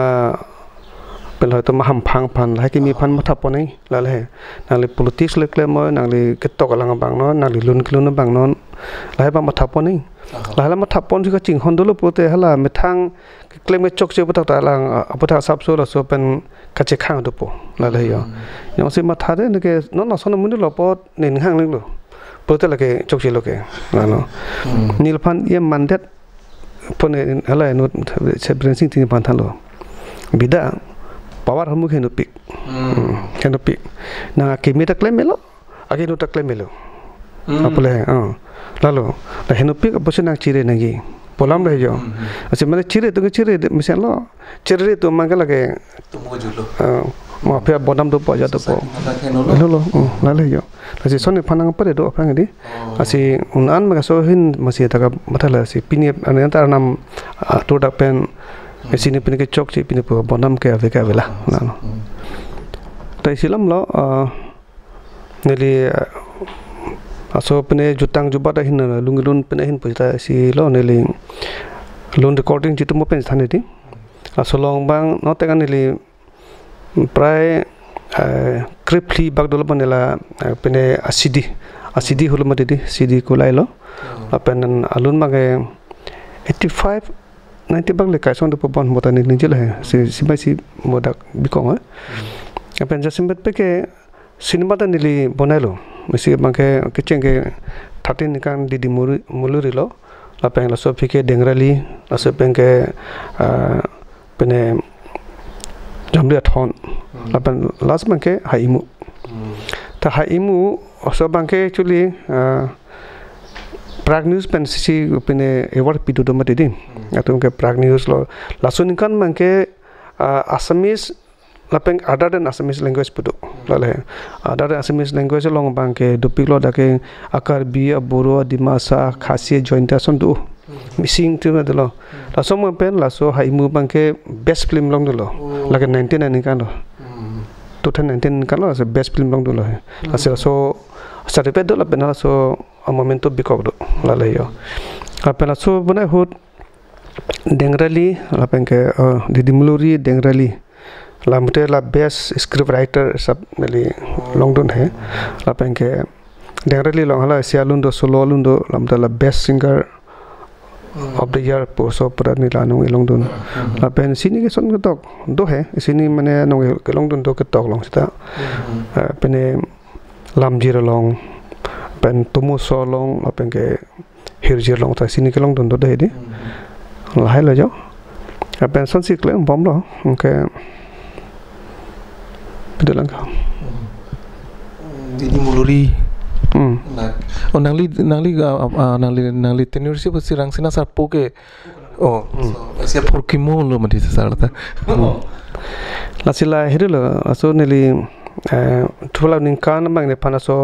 pelo itu ma ham phang phan lai ki mi phan ma thap nei la le nang le politics le klem nang le ketok alang bang no nang le lun klun bang non lai ba ma thap nei la la ma thap pon ka ching hon dolo pote hala me thang klem me chok che pa ta lang apatha sap so la so pen ka che khang do po la le yo yong se ma tha de ne ke no na son mun lo pot nen hang le lo pote la ke chok che lo ke la no nil phan ye mandet pone ala no sebrensing tin pan thalo bida power hamu khenupik na kimi ta claim melo age no ta claim melo apole lalo la henupik aposena chire nagi polam re jo ase mane chire misen lo chire to mangala ke ma phe bodam do pa ja to po lo lale jo ase sone phanang pare do phang di ase unan ma so hin masi ta ka mathala ase pini an ta nam to da pen sini pini ke chok chi pini po bodam ke ave ka vela no tai silam lo neli aso pene jutang jubata hin lungilun pene hin pujita si lo neli lun recording jitu mo pen thane di aso long bang no te kan neli prai kripli bagdol banela pene asidi holo mate di cd ko lai lo apen alun mage 85 90 bang le kai son de pon mota ni ninjel hai si bai si modak bikong ha apen jasimbat pe ke cinema ta nili bonailo misi mangke kitchen ke 13 kan didi muluri lo apen la so phike dengrali la so penke pene jamle thon apen last mangke haimu ta haimu so bangke actually Prague News pen si pene award pidu do mate din atum ke Prague News lo lasun kan mangke Assamese lapeng other than Assamese language pudu lale other than Assamese language long bangke dopik lo dake akar bi aboro dimasa khasi jointa son du missing tu dulu la so mo pen la so hai mu bang ke best film long dulu la ke 19 kan lo 2019 kan lo so best film long dulu la so certificate dulu la pen la so momento bikok do la le yo la pen la so bana hut dengrali la pen ke Didi Muluri dengrali la mute la best script writer सब मेरी long dun है la pen ke dengrali long hala sialundo solo lundo la mute la best singer of the year so pradni la nong long dun la pen sini ke son tok do hai sini mane nong ke long dun do ke tok long sta pene lamjir long pen tumu so long la pen ke hirjir long ta sini ke long dun do de di la hai la jo pen son si klem bom lo ke pedalang ka Didi Muluri nangli tenure sih pasti rang sina sarpo ke sia porkimo lo mati sarta la sila hirilo aso neli thula ningkan mang ne panaso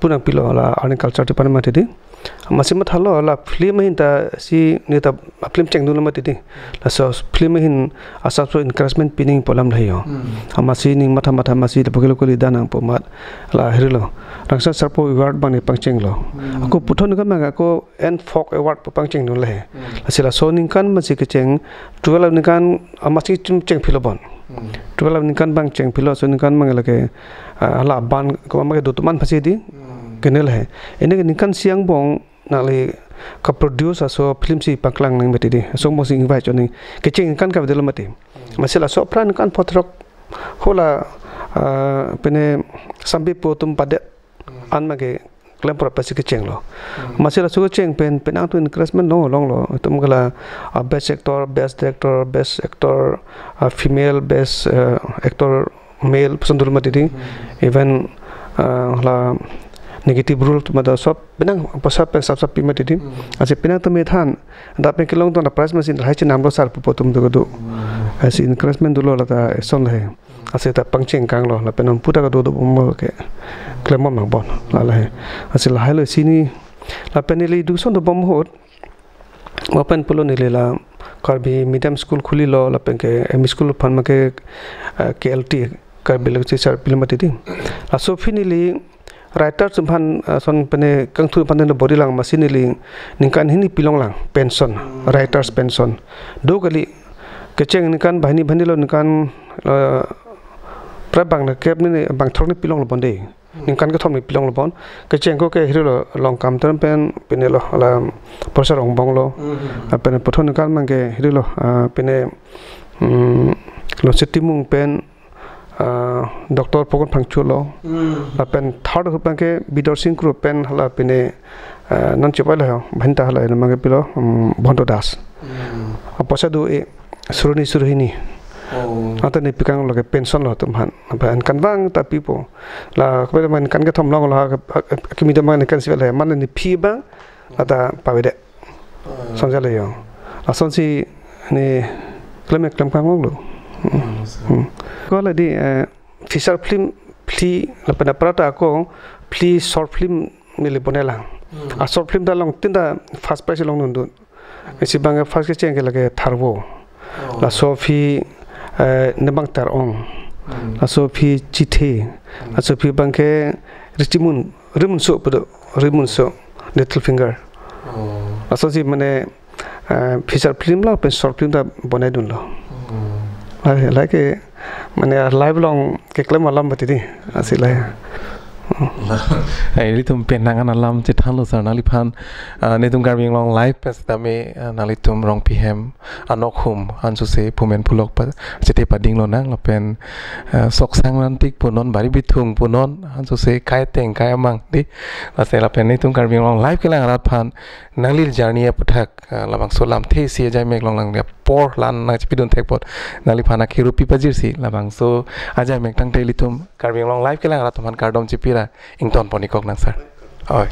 punang pilo la agriculture department di masih mat halo la film hinta si nita film cheng dulu mati di la so film hin asap so encouragement pining polam layo masih ning mata masih pagelo ko lidana pomat la hirilo rangsa sarpo award bang ne pangcheng lo aku puthon ka ma ko en folk award pangcheng dun le asila so ning kan masih ke cheng 12 ning kan masih cheng philobon 12 ning kan bang cheng philo so ning kan mang la ke ala ban ko ma ke dutuman phasi di kenal hai ini kan siang bong nali ka produce aso film si paklang nang mati di so mo sing invite ni ke cheng kan ka bedel mati masila so plan kan potrok hola pene sambi potum padet an ma ke klem pro pasi ke cheng lo masila so cheng pen penang tu encouragement no long lo tum gala best actor best director best actor female best actor male sundur mati di even la negative rule tu mada sop benang pasap sap pimati di ase penang tu methan da pe kelong tu na price machine hai chin namlo sar pupotum tu do ase encouragement dulo la ta son hai ase ta pangcheng kang lo la penam puta ka do mo ke klemom mang bon la hai ase la hai lo sini la peneli du son do bom hot open pulo ni le la karbi medium school khuli lo la pen ke em school phan ma ke KLT karbi le chi sar pilmati di aso finally writer sumhan son pene kangthu panen body lang machine ling ningkan hini pilong lang pension writers pension do kali kecheng ningkan bahini lo ningkan prabang na kep ni bang thok ni pilong lo bonde ningkan ke thom ni pilong lo bon kecheng ko ke hiro long kam tan pen penelo ala professor ong bong lo pen pothon ningkan mangke hiro pene lo setimung pen Dr. Pogon Pangchulo pen third hupang ke bidor sing group pen hala pene non chepal ha bhanta hala na mage pilo bhondo das aposa do e suruni ata ni pikang lo ke pension lo tum han ban kan bang ta pipo la ko man kan ke thom long lo kimi de man kan sivel ha man ni phi bang ata pawede sonjale yo asonsi ni klem kang lo ko la di feature film pli la pana prata ko pli short film mile bonela a short film da long tinda first prize long ndu esi bang first ke cheng ke lage tharbo la sofi nebang tar ong la sofi chithe la sofi bang ke rimun so podo rimun so little finger asosi mane feature film la pen short film da bonai dun lo like mane live long ke klem alam batidi asila ai tum penangan alam cethan lo sar nali phan ne tum garbing long live pas tame nali tum rong pm anokhum ansu se pumen pulok pa chete pading lo nang lo pen sok sang nan tik punon bari bithung punon ansu se kai teng kai amang di ase la pen ne tum garbing long live ke lang rat phan nanglir journey pathak labang solam the si jai mek long lang por lan na chipidon thekpot nali phana khiru pipajir si labang so aja mek tang teli tum garbing long live ke lang rat phan kardom chipira ington ponikok nang sar oi